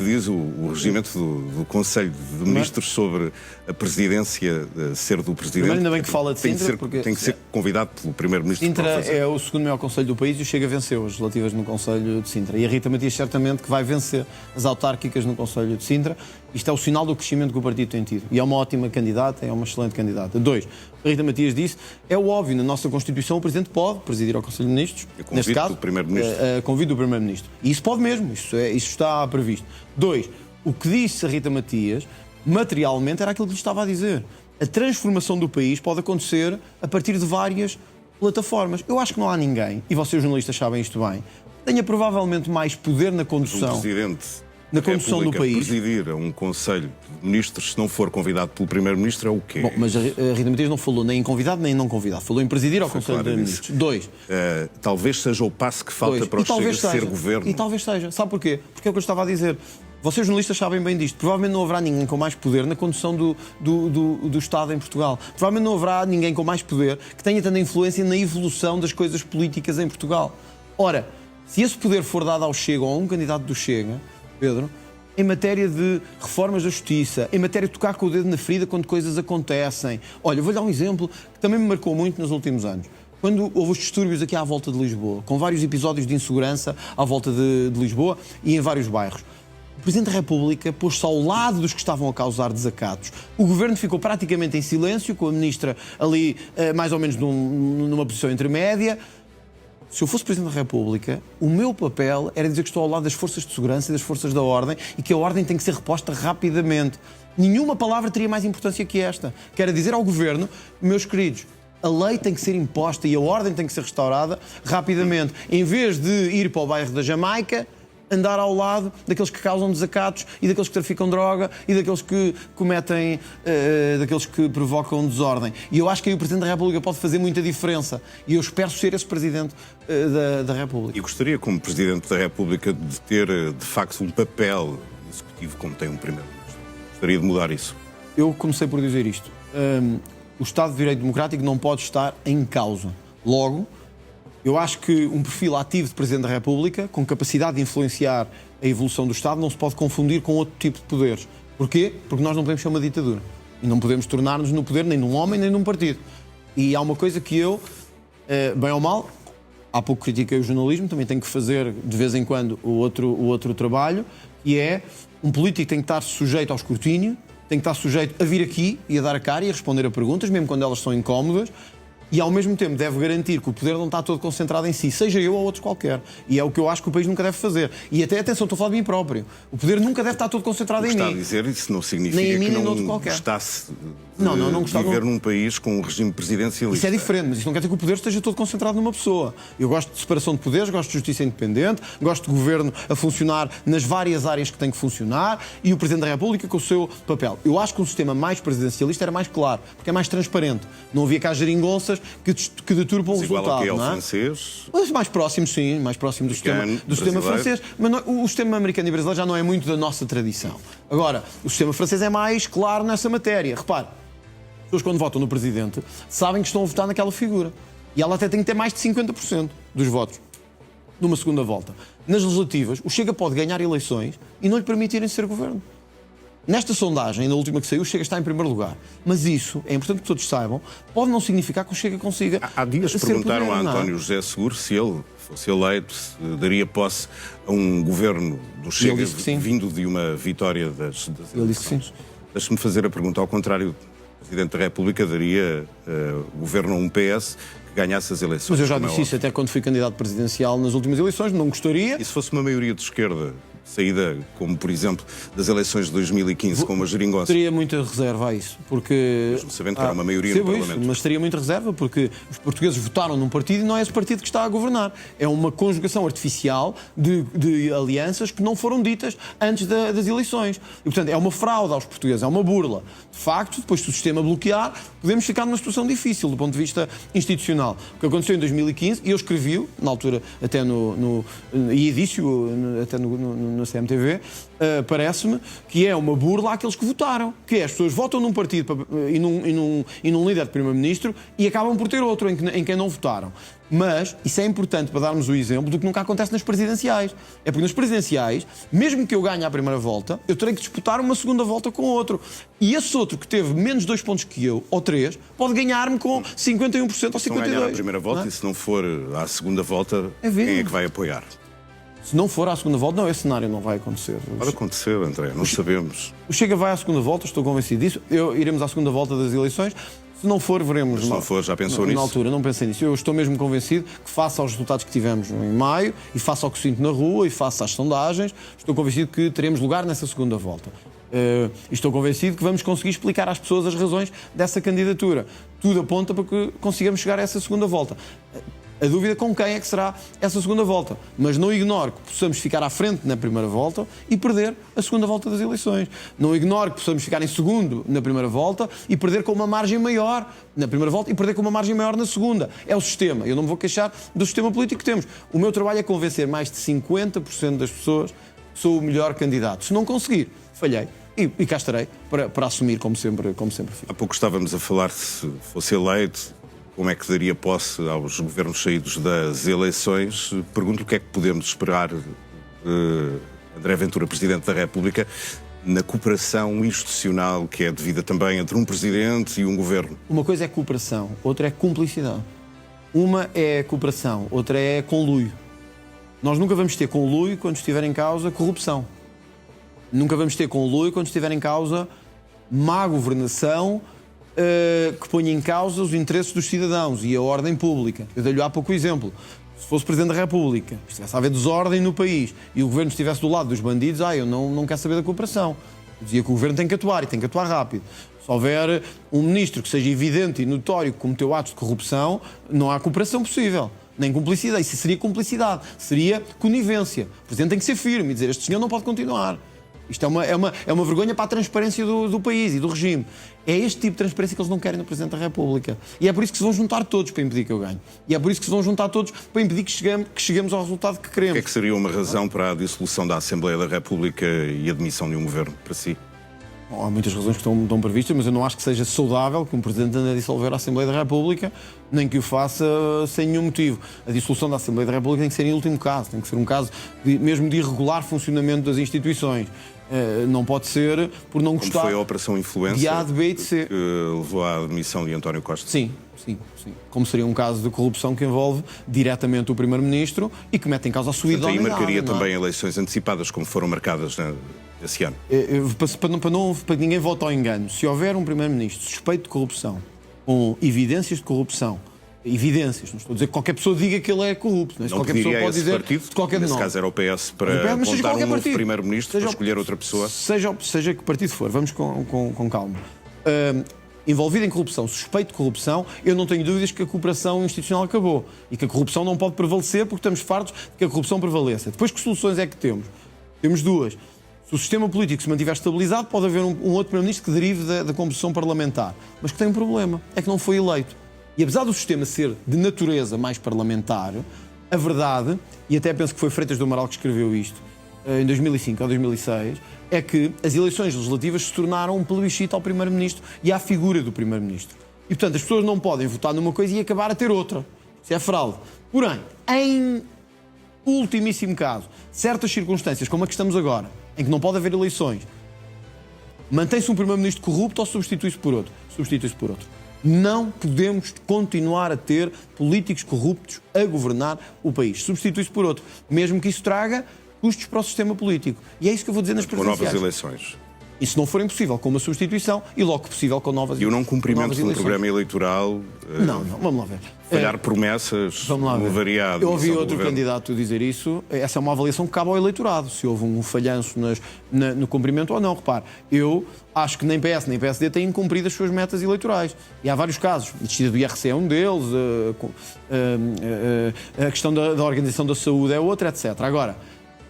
diz o regimento do Conselho de Ministros sobre a presidência ser do Presidente? Primeiro, ainda bem que fala de Sintra, tem que ser convidado pelo Primeiro-Ministro. Sintra é o segundo maior Conselho do país e o Chega venceu as relativas no Conselho de Sintra. E a Rita Matias certamente que vai vencer as autárquicas no Conselho de Sintra. Isto é o sinal do crescimento que o partido tem tido. E é uma ótima candidata, é uma excelente candidata. 2, a Rita Matias disse, é o óbvio, na nossa Constituição o Presidente pode presidir ao Conselho de Ministros. Neste caso, do Primeiro-Ministro. Convite do Primeiro-Ministro. E isso pode mesmo, isso está previsto. 2, o que disse a Rita Matias, materialmente, era aquilo que lhe estava a dizer. A transformação do país pode acontecer a partir de várias plataformas. Eu acho que não há ninguém, e vocês jornalistas sabem isto bem, que tenha provavelmente mais poder na condução... Um Presidente na condução do país. Presidir a um Conselho de Ministros, se não for convidado pelo Primeiro-Ministro, é o quê? Bom, mas a Rita Matias não falou nem em convidado nem em não convidado. Falou em presidir ao Conselho de Ministros. 2. Talvez seja o passo que falta para o Chega ser governo. E talvez seja. Sabe porquê? Porque é o que eu estava a dizer. Vocês jornalistas sabem bem disto. Provavelmente não haverá ninguém com mais poder na condução do Estado em Portugal. Provavelmente não haverá ninguém com mais poder que tenha tanta influência na evolução das coisas políticas em Portugal. Ora, se esse poder for dado ao Chega ou a um candidato do Chega, Pedro, em matéria de reformas da justiça, em matéria de tocar com o dedo na ferida quando coisas acontecem. Olha, vou-lhe dar um exemplo que também me marcou muito nos últimos anos. Quando houve os distúrbios aqui à volta de Lisboa, com vários episódios de insegurança à volta de Lisboa e em vários bairros, o Presidente da República pôs-se ao lado dos que estavam a causar desacatos. O Governo ficou praticamente em silêncio, com a Ministra ali mais ou menos numa posição intermédia. Se eu fosse Presidente da República, o meu papel era dizer que estou ao lado das forças de segurança e das forças da ordem e que a ordem tem que ser reposta rapidamente. Nenhuma palavra teria mais importância que esta. Que era dizer ao Governo, meus queridos, a lei tem que ser imposta e a ordem tem que ser restaurada rapidamente. Em vez de ir para o bairro da Jamaica, andar ao lado daqueles que causam desacatos e daqueles que traficam droga e daqueles que cometem, daqueles que provocam desordem. E eu acho que aí o Presidente da República pode fazer muita diferença. E eu espero ser esse Presidente da República. E gostaria, como Presidente da República, de ter, de facto, um papel executivo como tem um Primeiro-Ministro. Gostaria de mudar isso. Eu comecei por dizer isto. O Estado de Direito Democrático não pode estar em causa. Logo, eu acho que um perfil ativo de Presidente da República, com capacidade de influenciar a evolução do Estado, não se pode confundir com outro tipo de poderes. Porquê? Porque nós não podemos ser uma ditadura. E não podemos tornar-nos no poder nem de um homem nem de um partido. E há uma coisa que eu, bem ou mal, há pouco critiquei o jornalismo, também tenho que fazer de vez em quando o outro trabalho, que é um político tem que estar sujeito ao escrutínio, tem que estar sujeito a vir aqui e a dar a cara e a responder a perguntas, mesmo quando elas são incómodas, e ao mesmo tempo deve garantir que o poder não está todo concentrado em si, seja eu ou outros qualquer. E é o que eu acho que o país nunca deve fazer. E até, atenção, estou a falar de mim próprio. O poder nunca deve estar todo concentrado em mim. Está a dizer, isso não significa nem em mim, que nem não qualquer. Gostasse não de viver num país com um regime presidencialista. Isso é diferente, mas isso não quer dizer que o poder esteja todo concentrado numa pessoa. Eu gosto de separação de poderes, gosto de justiça independente, gosto de governo a funcionar nas várias áreas que tem que funcionar e o Presidente da República com o seu papel. Eu acho que um sistema mais presidencialista era mais claro, porque é mais transparente. Não havia cá geringonças que deturpam o resultado. Igual ao que é o não é? francês? Mas mais próximo, sim, mais próximo do sistema francês. Mas não, o sistema americano e brasileiro já não é muito da nossa tradição. Agora, o sistema francês é mais claro nessa matéria. Repare, as pessoas quando votam no Presidente sabem que estão a votar naquela figura. E ela até tem que ter mais de 50% dos votos. numa segunda volta. Nas legislativas, o Chega pode ganhar eleições e não lhe permitirem ser governo. Nesta sondagem, na última que saiu, o Chega está em primeiro lugar. Mas isso, é importante que todos saibam, pode não significar que o Chega consiga. Há dias perguntaram a António José Seguro se ele fosse eleito, se daria posse a um governo do Chega vindo de uma vitória das eleições. Ele disse que sim. Deixe-me fazer a pergunta ao contrário. O Presidente da República daria governo a um PS que ganhasse as eleições. Mas eu já disse isso até quando fui candidato presidencial nas últimas eleições, não gostaria. E se fosse uma maioria de esquerda, saída, como por exemplo, das eleições de 2015, com uma geringonça? Teria muita reserva a isso, porque... Mesmo sabendo que era uma maioria no Parlamento. Isso, mas teria muita reserva, porque os portugueses votaram num partido e não é esse partido que está a governar. É uma conjugação artificial de alianças que não foram ditas antes das eleições. E, portanto, é uma fraude aos portugueses, é uma burla. De facto, depois se o sistema bloquear, podemos ficar numa situação difícil do ponto de vista institucional. O que aconteceu em 2015, e eu escrevi-o, na altura até e disse-o até na CMTV, parece-me que é uma burla àqueles que votaram. Que é, as pessoas votam num partido e num líder de primeiro-ministro e acabam por ter outro em quem não votaram. Mas isso é importante para darmos o exemplo do que nunca acontece nas presidenciais. É porque nas presidenciais, mesmo que eu ganhe a primeira volta, eu terei que disputar uma segunda volta com outro. E esse outro que teve menos 2 pontos que eu, ou 3, pode ganhar-me com 51% ou 52%. Se não ganhar a primeira volta e se não for à segunda volta, quem é que vai apoiar? Se não for à segunda volta, não, esse cenário não vai acontecer. Pode acontecer, André, não sabemos. O Chega vai à segunda volta, estou convencido disso. Iremos à segunda volta das eleições. Se não for, veremos. Mas se não for, já pensou nisso? Na altura, não pensei nisso. Eu estou mesmo convencido que, face aos resultados que tivemos em maio, e face ao que sinto na rua, e face às sondagens, estou convencido que teremos lugar nessa segunda volta. E estou convencido que vamos conseguir explicar às pessoas as razões dessa candidatura. Tudo aponta para que consigamos chegar a essa segunda volta. A dúvida com quem é que será essa segunda volta. Mas não ignoro que possamos ficar à frente na primeira volta e perder a segunda volta das eleições. Não ignoro que possamos ficar em segundo na primeira volta e perder com uma margem maior na primeira volta e perder com uma margem maior na segunda. É o sistema. Eu não me vou queixar do sistema político que temos. O meu trabalho é convencer mais de 50% das pessoas que sou o melhor candidato. Se não conseguir, falhei. E cá estarei para assumir como sempre fiz. Há pouco estávamos a falar se fosse eleito, como é que daria posse aos governos saídos das eleições. Pergunto o que é que podemos esperar de André Ventura, Presidente da República, na cooperação institucional que é devida também entre um Presidente e um Governo. Uma coisa é cooperação, outra é cumplicidade. Uma é cooperação, outra é conluio. Nós nunca vamos ter conluio quando estiver em causa corrupção. Nunca vamos ter conluio quando estiver em causa má governação, que ponha em causa os interesses dos cidadãos e a ordem pública. Eu dei-lhe há pouco exemplo. Se fosse Presidente da República, estivesse a haver desordem no país e o Governo estivesse do lado dos bandidos, eu não quero saber da cooperação. Eu dizia que o Governo tem que atuar e tem que atuar rápido. Se houver um Ministro que seja evidente e notório que cometeu atos de corrupção, não há cooperação possível. Nem cumplicidade. Isso seria cumplicidade. Seria conivência. O Presidente tem que ser firme e dizer: este senhor não pode continuar. Isto é uma vergonha para a transparência do país e do regime. É este tipo de transparência que eles não querem no Presidente da República. E é por isso que se vão juntar todos para impedir que eu ganhe. E é por isso que se vão juntar todos para impedir que cheguemos ao resultado que queremos. O que é que seria uma razão para a dissolução da Assembleia da República e a demissão de um governo, para si? Bom, há muitas razões que estão previstas, mas eu não acho que seja saudável que um Presidente ande a dissolver a Assembleia da República, nem que o faça sem nenhum motivo. A dissolução da Assembleia da República tem que ser em último caso, tem que ser um caso mesmo de irregular funcionamento das instituições. Não pode ser por não gostar. Como foi a Operação Influência de A, de B e de C. Que levou à demissão de António Costa? Sim. Como seria um caso de corrupção que envolve diretamente o Primeiro-Ministro e que mete em causa a sua idoneidade. Aí marcaria também eleições antecipadas, como foram marcadas esse ano? Para que ninguém vote ao engano, se houver um Primeiro-Ministro suspeito de corrupção, com evidências de corrupção, evidências, não estou a dizer que qualquer pessoa diga que ele é corrupto. Não, qualquer pessoa pode dizer partido, de qualquer nesse caso era o PS para apontar um novo Primeiro-Ministro, para escolher outra pessoa. Seja que partido for, vamos com calma. Envolvido em corrupção, suspeito de corrupção, eu não tenho dúvidas que a cooperação institucional acabou e que a corrupção não pode prevalecer porque estamos fartos de que a corrupção prevaleça. Depois, que soluções é que temos? Temos duas. Se o sistema político se mantiver estabilizado, pode haver um outro Primeiro-Ministro que derive da composição parlamentar. Mas que tem um problema, é que não foi eleito. E apesar do sistema ser de natureza mais parlamentar, a verdade, e até penso que foi Freitas do Amaral que escreveu isto, em 2005 ou 2006, é que as eleições legislativas se tornaram um plebiscito ao Primeiro-Ministro e à figura do Primeiro-Ministro. E, portanto, as pessoas não podem votar numa coisa e acabar a ter outra. Isso é fraude. Porém, ultimíssimo caso, certas circunstâncias, como a que estamos agora, em que não pode haver eleições, mantém-se um primeiro-ministro corrupto ou substitui-se por outro? Substitui-se por outro. Não podemos continuar a ter políticos corruptos a governar o país. Substitui-se por outro, mesmo que isso traga custos para o sistema político. E é isso que eu vou dizer nas presidenciais. Com novas eleições. E se não for impossível com uma substituição, e logo que possível com novas eleições. E o não cumprimento de um programa eleitoral... Não, vamos lá ver. Falhar promessas no variado. Eu ouvi outro candidato dizer isso. Essa é uma avaliação que cabe ao eleitorado, se houve um falhanço no cumprimento ou não. Repare, eu acho que nem PS nem PSD têm cumprido as suas metas eleitorais. E há vários casos. A descida do IRC é um deles, a questão da organização da saúde é outra, etc. Agora,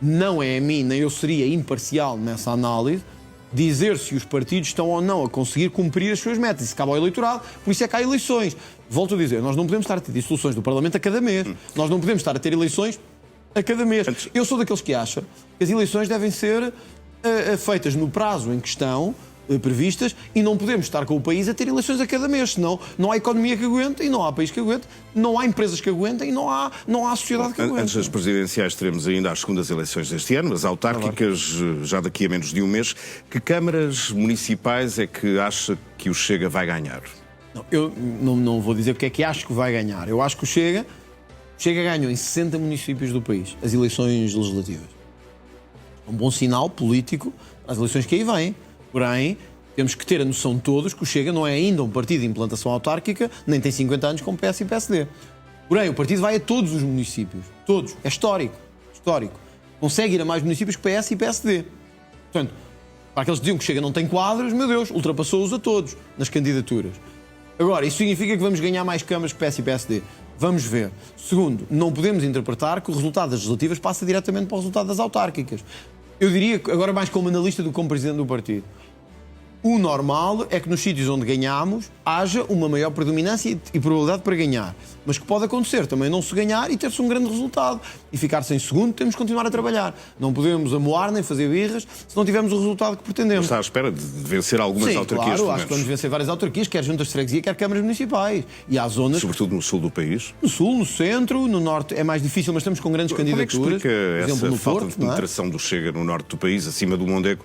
não é a mim, nem eu seria imparcial nessa análise, dizer se os partidos estão ou não a conseguir cumprir as suas metas. Isso cabe ao eleitorado, por isso é que há eleições. Volto a dizer, nós não podemos estar a ter dissoluções do Parlamento a cada mês. Nós não podemos estar a ter eleições a cada mês. Eu sou daqueles que acham que as eleições devem ser feitas no prazo em que estão previstas e não podemos estar com o país a ter eleições a cada mês, senão não há economia que aguente e não há país que aguente, não há empresas que aguentem e não há sociedade que aguente. Antes das presidenciais teremos ainda as segundas eleições deste ano, as autárquicas já daqui a menos de um mês. Que câmaras municipais é que acha que o Chega vai ganhar? Não, eu não vou dizer o que é que acho que vai ganhar. Eu acho que o Chega ganhou em 60 municípios do país as eleições legislativas. É um bom sinal político para as eleições que aí vêm. Porém, temos que ter a noção todos que o Chega não é ainda um partido de implantação autárquica, nem tem 50 anos como PS e PSD. Porém, o partido vai a todos os municípios. Todos. É histórico. Histórico. Consegue ir a mais municípios que PS e PSD. Portanto, para aqueles que diziam que o Chega não tem quadros, meu Deus, ultrapassou-os a todos nas candidaturas. Agora, isso significa que vamos ganhar mais câmaras que PS e PSD. Vamos ver. Segundo, não podemos interpretar que o resultado das legislativas passa diretamente para o resultado das autárquicas. Eu diria, agora mais como analista do que como presidente do partido, o normal é que nos sítios onde ganhamos haja uma maior predominância e probabilidade para ganhar. Mas que pode acontecer também não se ganhar e ter-se um grande resultado. E ficar-se em segundo, temos que continuar a trabalhar. Não podemos amoar nem fazer birras se não tivermos o resultado que pretendemos. Está à espera de vencer algumas autarquias? Claro, acho que vamos vencer várias autarquias, quer juntas de freguesia, quer câmaras municipais. E há zonas... Sobretudo no sul do país? No sul, no centro, no norte é mais difícil, mas estamos com grandes candidaturas. Como é que explica por exemplo, essa no falta Porto, de penetração do Chega no norte do país, acima do Mondego?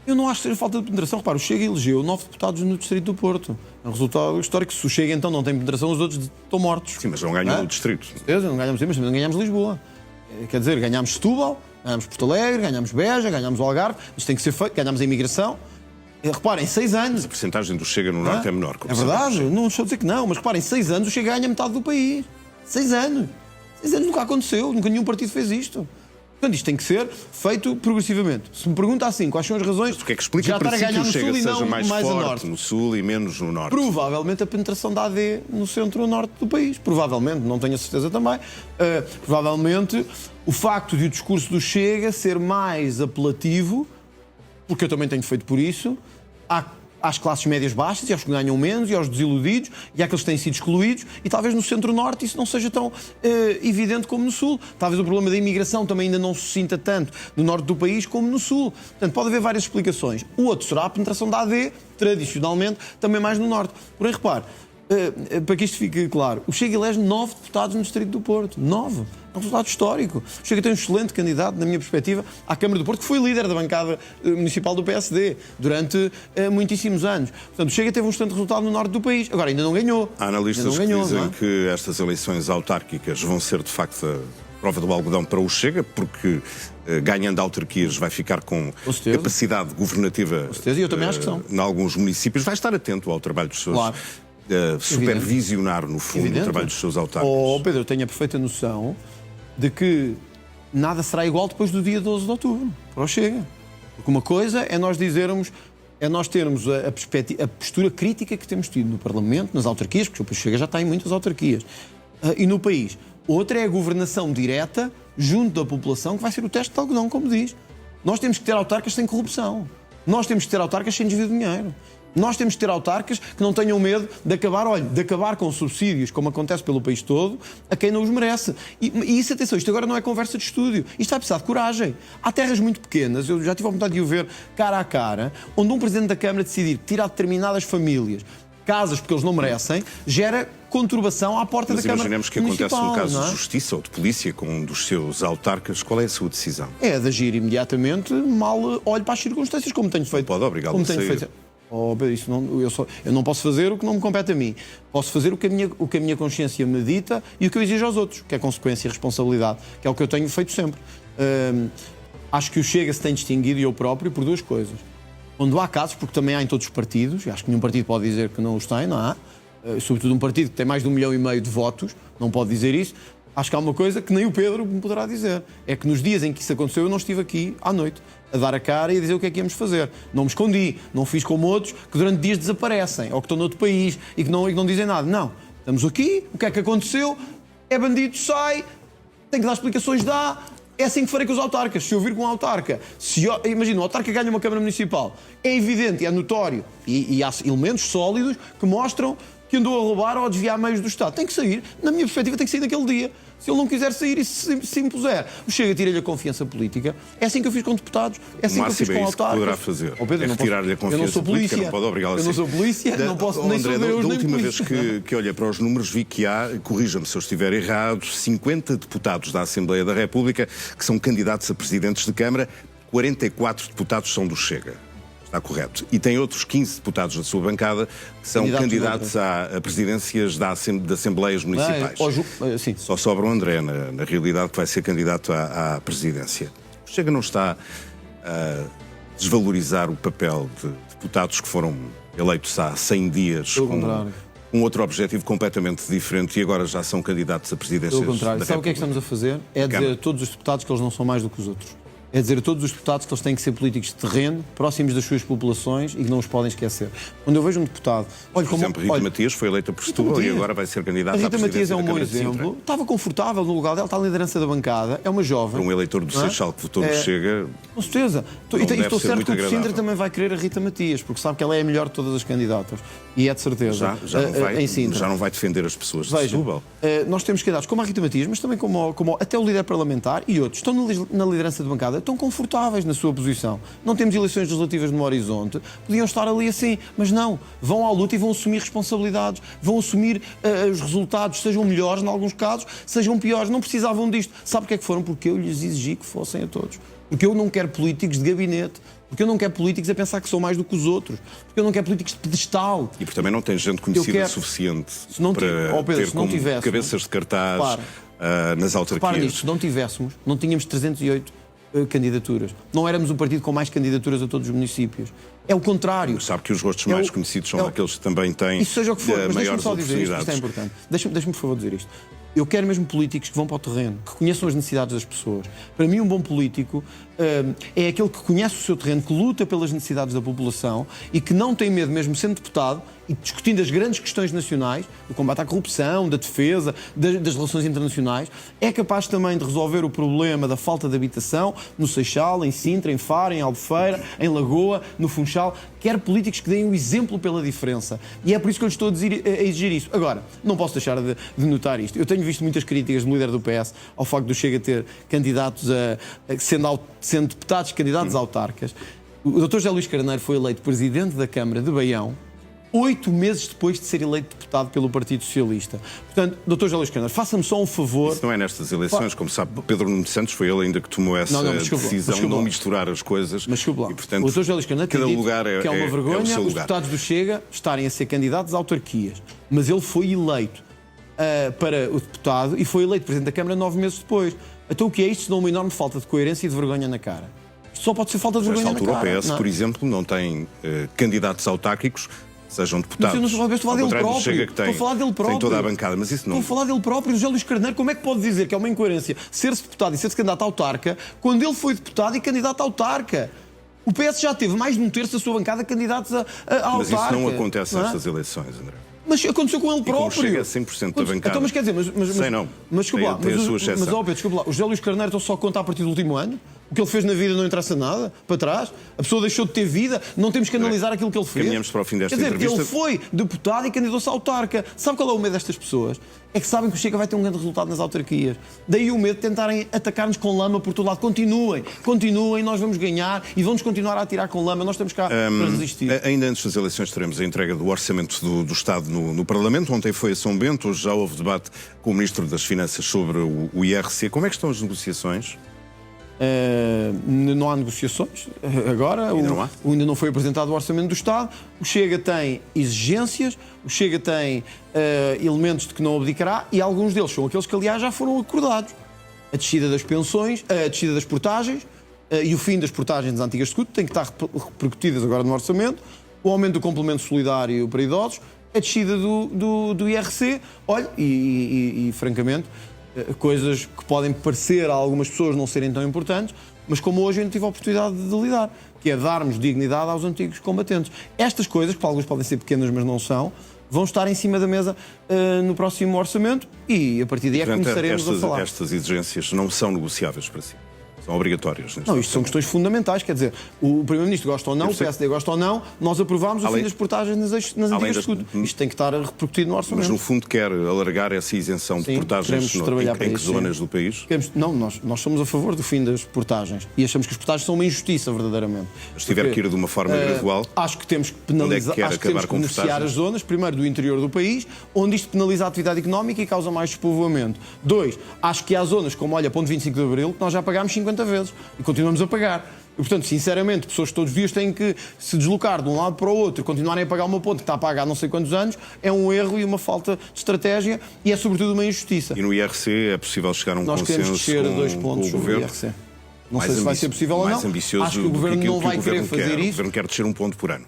Eu não acho que seja falta de penetração. Repara, o Chega elegeu 9 deputados no Distrito do Porto. É um resultado histórico. Se o Chega então não tem penetração, os outros estão mortos. Sim, mas não ganham no Distrito. Certeza, não ganhamos, mas também não ganhamos Lisboa. Quer dizer, ganhámos Setúbal, ganhámos Porto Alegre, ganhámos Beja, ganhámos o Algarve. Isto tem que ser feito. Ganhámos a imigração. Reparem, 6 anos. A percentagem do Chega no norte é menor. É verdade, não estou a dizer que não, mas reparem, 6 anos o Chega ganha metade do país. 6 anos. 6 anos nunca aconteceu, nunca nenhum partido fez isto. Portanto, isto tem que ser feito progressivamente. Se me pergunta assim, quais são as razões o que é que explica já estar a ganhar no Chega sul e seja não mais a forte norte? No sul e menos no norte? Provavelmente a penetração da AD no centro-norte do país. Provavelmente, não tenho a certeza também. Provavelmente o facto de o discurso do Chega ser mais apelativo, porque eu também tenho feito por isso, às classes médias baixas e aos que ganham menos e aos desiludidos e àqueles que têm sido excluídos, e talvez no centro-norte isso não seja tão evidente como no sul. Talvez o problema da imigração também ainda não se sinta tanto no norte do país como no sul. Portanto, pode haver várias explicações. O outro será a penetração da AD, tradicionalmente, também mais no norte. Porém, repare, para que isto fique claro, o Chega elege 9 deputados no Distrito do Porto. 9. É um resultado histórico. O Chega tem um excelente candidato, na minha perspectiva, à Câmara do Porto, que foi líder da bancada municipal do PSD durante muitíssimos anos. Portanto, o Chega teve um excelente resultado no norte do país. Agora, ainda não ganhou. Há analistas que dizem que estas eleições autárquicas vão ser, de facto, a prova do algodão para o Chega, porque ganhando autarquias vai ficar com capacidade governativa. Com certeza, e eu também acho que são. Em alguns municípios. Vai estar atento ao trabalho dos seus... Claro. Supervisionar, no fundo, o trabalho dos seus autárquicos. Pedro, eu tenho a perfeita noção de que nada será igual depois do dia 12 de outubro, para o Chega. Porque uma coisa é nós dizermos, é nós termos a postura crítica que temos tido no Parlamento, nas autarquias, porque o Chega já está em muitas autarquias, e no país. Outra é a governação direta junto da população, que vai ser o teste de algodão, como diz. Nós temos que ter autarcas sem corrupção. Nós temos que ter autarcas sem desvio de dinheiro. Nós temos que ter autarcas que não tenham medo de acabar com subsídios, como acontece pelo país todo, a quem não os merece. E isso, atenção, isto agora não é conversa de estúdio. Isto vai precisar de coragem. Há terras muito pequenas, eu já tive a vontade de o ver cara a cara, onde um Presidente da Câmara decidir tirar determinadas famílias casas porque eles não merecem, gera conturbação à porta Mas da Câmara imaginemos que Municipal. acontece um caso não é? de justiça ou de polícia com um dos seus autarcas. Qual é a sua decisão? É de agir imediatamente, mal olho para as circunstâncias, como tenho feito. Pode obrigá-lo como a tenho sair. feito. Oh, isso não, eu não posso fazer o que não me compete a mim. Posso fazer o que a minha consciência me dita e o que eu exijo aos outros, que é consequência e responsabilidade, que é o que eu tenho feito sempre. Acho que o Chega se tem distinguido, e eu próprio, por duas coisas. Quando há casos, porque também há em todos os partidos, e acho que nenhum partido pode dizer que não os tem, não há? Sobretudo um partido que tem mais de 1,5 milhão de votos, não pode dizer isso. Acho que há uma coisa que nem o Pedro me poderá dizer. É que nos dias em que isso aconteceu, eu não estive aqui à noite a dar a cara e a dizer o que é que íamos fazer. Não me escondi, não fiz como outros que durante dias desaparecem, ou que estão noutro país e que não dizem nada. Não, estamos aqui, o que é que aconteceu? É bandido, sai, tem que dar explicações, dá. É assim que farei com os autarcas. Se eu vir com um autarca, imagina, o autarca ganha uma Câmara Municipal, é evidente, é notório, e há elementos sólidos que mostram que andou a roubar ou a desviar meios do Estado. Tem que sair, na minha perspectiva, tem que sair naquele dia. Se ele não quiser sair e se impuser, o Chega tira-lhe a confiança política. É assim que eu fiz com deputados, é assim que eu fiz com autarcas. Poderá fazer. Oh, Pedro, é retirar-lhe a confiança política, não pode obrigá-lo a sair. Eu não sou polícia, não posso nem André, sou Deus, da nem última polícia. vez que olhei para os números, vi que há, corrija-me se eu estiver errado, 50 deputados da Assembleia da República que são candidatos a presidentes de Câmara, 44 deputados são do Chega. Está correto. E tem outros 15 deputados da sua bancada que são candidatos a presidências de Assembleias Municipais. Sim. Só sobra o André, na realidade, que vai ser candidato à presidência. O Chega não está a desvalorizar o papel de deputados que foram eleitos há 100 dias com um outro objetivo completamente diferente e agora já são candidatos a presidências. Pelo contrário, sabe o que é que estamos a fazer? É dizer a todos os deputados que eles não são mais do que os outros. É dizer a todos os deputados que eles têm que ser políticos de terreno, próximos das suas populações e que não os podem esquecer. Quando eu vejo um deputado... Por exemplo, Rita Matias foi eleita por Setúbal e agora vai ser candidata à presidência da Câmara de Sintra. A Rita Matias é um bom exemplo. Estava confortável no lugar dela, está na liderança da bancada, é uma jovem. Para um eleitor do Seixal que votou no Chega... Com certeza. E estou certo que o Sintra também vai querer a Rita Matias, porque sabe que ela é a melhor de todas as candidatas. E é de certeza. Já não vai defender as pessoas de Setúbal. Nós temos candidatos como a Rita Matias, mas também como até o líder parlamentar e outros. Estão na liderança de bancada, estão confortáveis na sua posição. Não temos eleições legislativas no horizonte, podiam estar ali assim, mas não. Vão à luta e vão assumir responsabilidades, vão assumir os resultados, sejam melhores em alguns casos, sejam piores. Não precisavam disto. Sabe porque é que foram? Porque eu lhes exigi que fossem a todos. Porque eu não quero políticos de gabinete. Porque eu não quero políticos a pensar que sou mais do que os outros. Porque eu não quero políticos de pedestal. E porque também não tem gente conhecida suficiente para ter como cabeças de cartaz nas autarquias. Repare nisto, se não tivéssemos, não tínhamos 308 candidaturas. Não éramos o partido com mais candidaturas a todos os municípios. É o contrário. Sabe que os rostos mais conhecidos são aqueles que também têm isso seja o que for, mas maiores deixa-me só dizer isto é importante. Deixa-me, por favor, dizer isto. Eu quero mesmo políticos que vão para o terreno, que conheçam as necessidades das pessoas. Para mim, um bom político é aquele que conhece o seu terreno, que luta pelas necessidades da população e que não tem medo, mesmo sendo deputado e discutindo as grandes questões nacionais, do combate à corrupção, da defesa, das relações internacionais, é capaz também de resolver o problema da falta de habitação no Seixal, em Sintra, em Faro, em Albufeira, em Lagoa, no Funchal. Quero políticos que deem o exemplo pela diferença. E é por isso que eu lhe estou a exigir isso. Agora, não posso deixar de notar isto. Eu tenho visto muitas críticas do líder do PS ao facto do Chega ter candidatos sendo deputados candidatos a autarcas. O Dr. José Luís Carneiro foi eleito presidente da Câmara de Baião 8 meses depois de ser eleito deputado pelo Partido Socialista. Portanto, Dr. José Luís Carneiro, faça-me só um favor... Isso não é nestas eleições, como sabe, Pedro Nuno Santos foi ele ainda que tomou essa decisão de não misturar as coisas. Mas desculpa lá, e, portanto, o Dr. José Luís Carneiro tem dito que é uma vergonha os deputados do Chega estarem a ser candidatos a autarquias. Mas ele foi eleito para o deputado e foi eleito Presidente da Câmara 9 meses depois. Então o que é isto senão uma enorme falta de coerência e de vergonha na cara? Isto só pode ser falta de vergonha na cara. Nesta altura o PS, por exemplo, não tem candidatos autárquicos, sejam deputados. Mas eu não estou a falar dele próprio. Chega que tem, estou a falar dele próprio. Tem toda a bancada, mas isso não... Estou a falar dele próprio. José Luís Carneiro, como é que pode dizer que é uma incoerência ser-se deputado e ser-se candidato a autarca quando ele foi deputado e candidato a autarca? O PS já teve mais de um terço da sua bancada candidatos a autarca. Mas isso não acontece nestas eleições, André. Mas aconteceu com ele próprio. E como chega a 100% da bancada. Então, mas quer dizer, Sei não. Mas desculpa lá, tem a sua exceção. desculpa lá, o José Luís Carneiro então só conta a partir do último ano? O que ele fez na vida não interessa nada para trás? A pessoa deixou de ter vida? Não temos que analisar aquilo que ele fez? Caminhamos para o fim desta Quer dizer, entrevista. ele foi deputado e candidatou-se à autarca. Sabe qual é o medo destas pessoas? É que sabem que o Chega vai ter um grande resultado nas autarquias. Daí o medo de tentarem atacar-nos com lama por todo lado. Continuem, nós vamos ganhar e vamos continuar a atirar com lama. Nós estamos cá para resistir. Ainda antes das eleições teremos a entrega do orçamento do Estado no Parlamento. Ontem foi a São Bento, hoje já houve debate com o Ministro das Finanças sobre o IRC. Como é que estão as negociações? Não há negociações agora, ainda não foi apresentado o Orçamento do Estado. O Chega tem exigências, o Chega tem elementos de que não abdicará e alguns deles são aqueles que, aliás, já foram acordados. A descida das pensões, a descida das portagens e o fim das portagens das antigas de escudo têm que estar repercutidas agora no Orçamento, o aumento do complemento solidário para idosos, a descida do IRC, olha, e francamente, coisas que podem parecer a algumas pessoas não serem tão importantes, mas como hoje eu não tive a oportunidade de lidar, que é darmos dignidade aos antigos combatentes. Estas coisas, que para alguns podem ser pequenas, mas não são, vão estar em cima da mesa no próximo orçamento e a partir daí é que começaremos a falar. Estas exigências não são negociáveis para si? São obrigatórias? Não, isto são questões fundamentais, quer dizer, o Primeiro-Ministro gosta ou não, o PSD gosta ou não, nós aprovámos o fim das portagens nas antigas de escudo. Isto tem que estar repercutido no orçamento. Mas no fundo quer alargar essa isenção de portagens em que zonas do país? Não, nós somos a favor do fim das portagens e achamos que as portagens são uma injustiça, verdadeiramente. Mas se tiver que ir de uma forma gradual, acho que temos que penalizar, acho que temos que beneficiar as zonas, primeiro do interior do país, onde isto penaliza a atividade económica e causa mais despovoamento. 2, acho que há zonas como, olha, ponto 25 de Abril, que nós já pagámos 50 vezes e continuamos a pagar. E, portanto, sinceramente, pessoas que todos os dias têm que se deslocar de um lado para o outro e continuarem a pagar uma ponte que está a pagar há não sei quantos anos, é um erro e uma falta de estratégia e é, sobretudo, uma injustiça. E no IRC é possível chegar a um consenso queremos descer a 2 pontos sobre o IRC. Não sei se vai ser possível ou não. Acho que o Governo não vai querer fazer isso. O Governo quer descer 1 ponto por ano.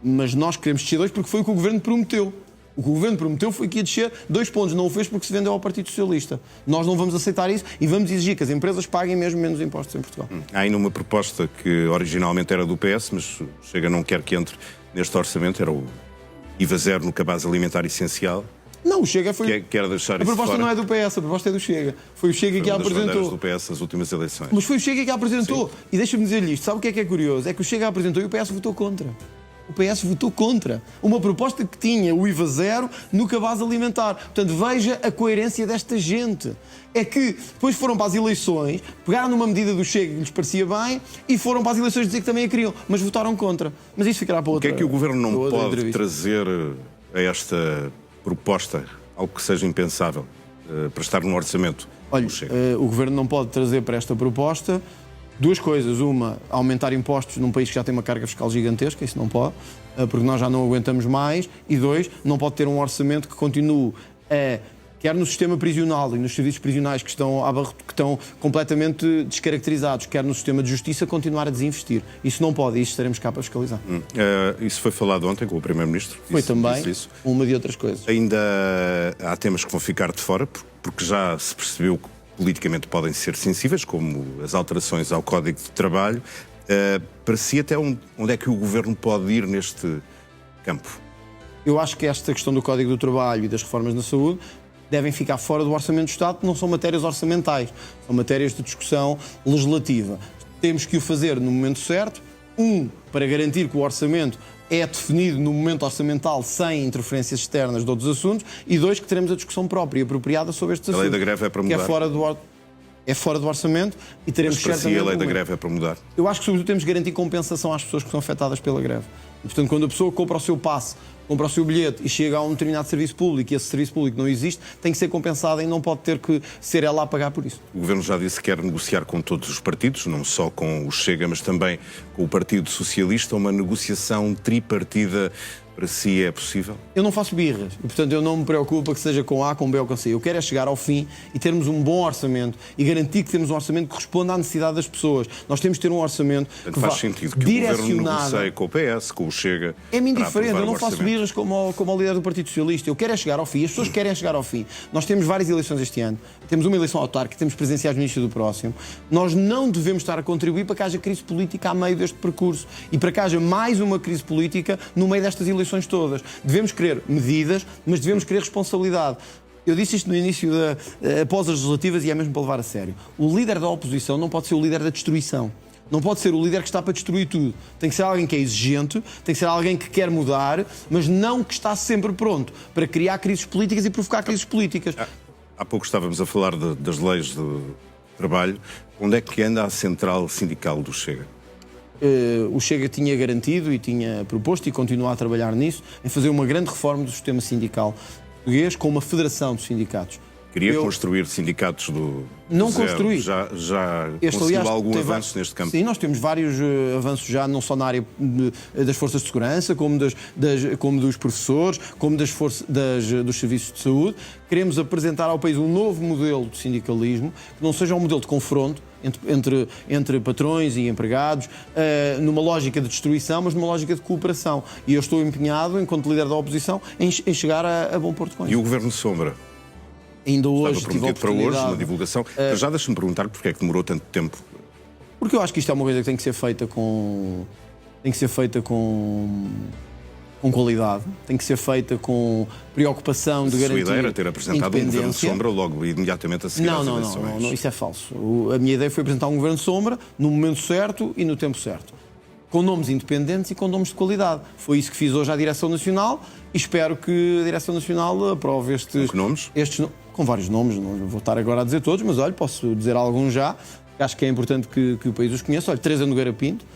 Mas nós queremos descer 2 porque foi o que o Governo prometeu. O que o Governo prometeu foi que ia descer 2 pontos. Não o fez porque se vendeu ao Partido Socialista. Nós não vamos aceitar isso e vamos exigir que as empresas paguem mesmo menos impostos em Portugal. Há ainda uma proposta que originalmente era do PS, mas Chega não quer que entre neste orçamento. Era o IVA zero no cabaz alimentar essencial. Não, o Chega foi... Quer deixar a proposta não é do PS, a proposta é do Chega. Foi o Chega que a apresentou. Do PS as últimas eleições. Mas foi o Chega que a apresentou. Sim. E deixa-me dizer-lhe isto. Sabe o que é curioso? É que o Chega apresentou e o PS votou contra. O PS votou contra uma proposta que tinha o IVA zero no cabaz alimentar. Portanto, veja a coerência desta gente. É que depois foram para as eleições, pegaram numa medida do Chega que lhes parecia bem e foram para as eleições dizer que também a queriam, mas votaram contra. Mas isso ficará para outra. O que é que o Governo não pode trazer a esta proposta, algo que seja impensável, para estar no orçamento? Olha, o Governo não pode trazer para esta proposta 2 coisas. Uma, aumentar impostos num país que já tem uma carga fiscal gigantesca, isso não pode, porque nós já não aguentamos mais. E 2, não pode ter um orçamento que continue quer no sistema prisional e nos serviços prisionais que estão completamente descaracterizados, quer no sistema de justiça, continuar a desinvestir. Isso não pode, e isso estaremos cá para fiscalizar. Isso foi falado ontem com o Primeiro-Ministro? Foi também uma de outras coisas. Ainda há temas que vão ficar de fora, porque já se percebeu que politicamente podem ser sensíveis, como as alterações ao Código de Trabalho. Para si, até onde é que o Governo pode ir neste campo? Eu acho que esta questão do Código do Trabalho e das reformas na saúde devem ficar fora do Orçamento do Estado, porque não são matérias orçamentais, são matérias de discussão legislativa. Temos que o fazer no momento certo, para garantir que o orçamento é definido no momento orçamental sem interferências externas de outros assuntos, e 2, que teremos a discussão própria e apropriada sobre estes assuntos. A lei da greve é para mudar? É fora do orçamento e teremos certamente... Mas para si a lei da greve é para mudar? Eu acho que, sobretudo, temos que garantir compensação às pessoas que são afetadas pela greve. E, portanto, quando a pessoa compra o seu passe, compra o seu bilhete e chega a um determinado serviço público e esse serviço público não existe, tem que ser compensada e não pode ter que ser ela a pagar por isso. O Governo já disse que quer negociar com todos os partidos, não só com o Chega, mas também com o Partido Socialista. Uma negociação tripartida para si é possível? Eu não faço birras e, portanto, eu não me preocupo que seja com A, com B ou com C. Eu quero é chegar ao fim e termos um bom orçamento e garantir que temos um orçamento que responda à necessidade das pessoas. Nós temos de ter um orçamento que faz sentido que o Governo negocie com o PS, com o Chega. É-me indiferente, eu não faço birras como o líder do Partido Socialista. Eu quero é chegar ao fim. As pessoas querem chegar ao fim. Nós temos várias eleições este ano. Temos uma eleição autárquica, temos presidenciais no início do próximo. Nós não devemos estar a contribuir para que haja crise política a meio deste percurso e para que haja mais uma crise política no meio destas eleições todas. Devemos querer medidas, mas devemos querer responsabilidade. Eu disse isto no início, após as legislativas, e é mesmo para levar a sério. O líder da oposição não pode ser o líder da destruição. Não pode ser o líder que está para destruir tudo. Tem que ser alguém que é exigente, tem que ser alguém que quer mudar, mas não que está sempre pronto para criar crises políticas e provocar crises políticas. Há pouco estávamos a falar das leis de trabalho. Onde é que anda a central sindical do Chega? O Chega tinha garantido e tinha proposto e continua a trabalhar nisso, em fazer uma grande reforma do sistema sindical português com uma federação de sindicatos. Queria construir sindicatos do não zero. Construí. Já Este, conseguiu aliás, algum avanço neste campo? Sim, nós temos vários avanços já, não só na área das forças de segurança, como dos professores, como dos serviços de saúde. Queremos apresentar ao país um novo modelo de sindicalismo, que não seja um modelo de confronto entre patrões e empregados, numa lógica de destruição, mas numa lógica de cooperação. E eu estou empenhado, enquanto líder da oposição, em chegar a bom porto com isso. E o Governo Sombra? Ainda hoje tive a oportunidade para hoje, na divulgação. Já deixa-me perguntar porque é que demorou tanto tempo. Porque eu acho que isto é uma coisa que tem que ser feita com qualidade, tem que ser feita com preocupação de garantir a sua ideia era ter apresentado um Governo Sombra logo imediatamente a seguir às eleições. Não, isso é falso. A minha ideia foi apresentar um Governo Sombra no momento certo e no tempo certo, com nomes independentes e com nomes de qualidade. Foi isso que fiz hoje à Direção Nacional e espero que a Direção Nacional aprove estes... Com que nomes? Com vários nomes, não vou estar agora a dizer todos, mas olha, posso dizer alguns já, que acho que é importante que o país os conheça. Olha, Teresa Nogueira Pinto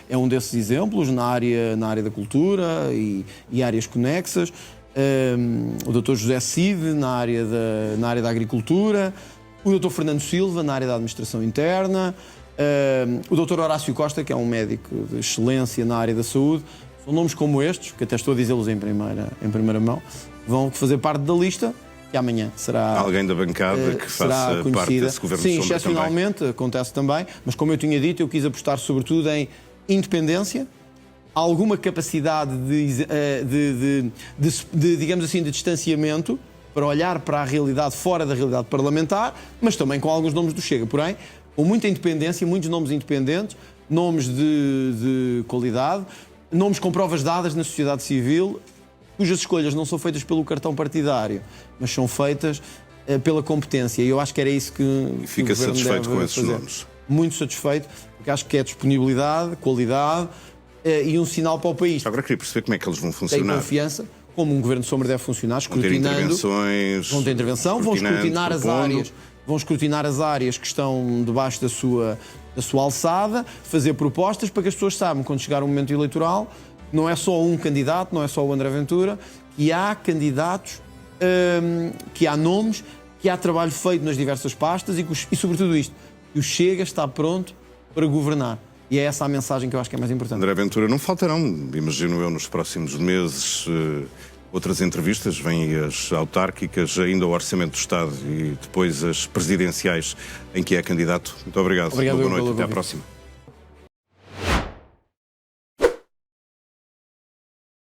é um desses exemplos na área da cultura e áreas conexas. O Dr. José Cid na área da agricultura, o Dr. Fernando Silva na área da administração interna, o Dr. Horácio Costa, que é um médico de excelência na área da saúde. São nomes como estes, que até estou a dizê-los em primeira mão, vão fazer parte da lista que amanhã será... Alguém da bancada que faça parte desse Governo Sombra. Sim, excepcionalmente também acontece também, mas como eu tinha dito, eu quis apostar sobretudo em independência, alguma capacidade digamos assim, de distanciamento para olhar para a realidade fora da realidade parlamentar, mas também com alguns nomes do Chega. Porém, com muita independência, muitos nomes independentes, nomes de qualidade, nomes com provas dadas na sociedade civil, cujas escolhas não são feitas pelo cartão partidário, mas são feitas pela competência. E eu acho que era isso que e fica o Governo satisfeito deve com esses fazer. nomes? Muito satisfeito, porque acho que é disponibilidade, qualidade e um sinal para o país. Agora queria perceber como é que eles vão funcionar. Tem confiança, como um Governo de Sombra deve funcionar, escrutinando. Vão ter intervenção, vão escrutinar as áreas. Vão escrutinar as áreas que estão debaixo da sua alçada, fazer propostas para que as pessoas saibam, quando chegar o momento eleitoral, não é só um candidato, não é só o André Ventura, que há candidatos, que há nomes, que há trabalho feito nas diversas pastas e sobretudo isto, que o Chega está pronto para governar. E é essa a mensagem que eu acho que é mais importante. André Ventura, não faltarão, imagino eu, nos próximos meses... outras entrevistas, vêm as autárquicas, ainda o Orçamento do Estado e depois as presidenciais em que é candidato. Muito obrigado. Obrigado. Boa noite, até à próxima.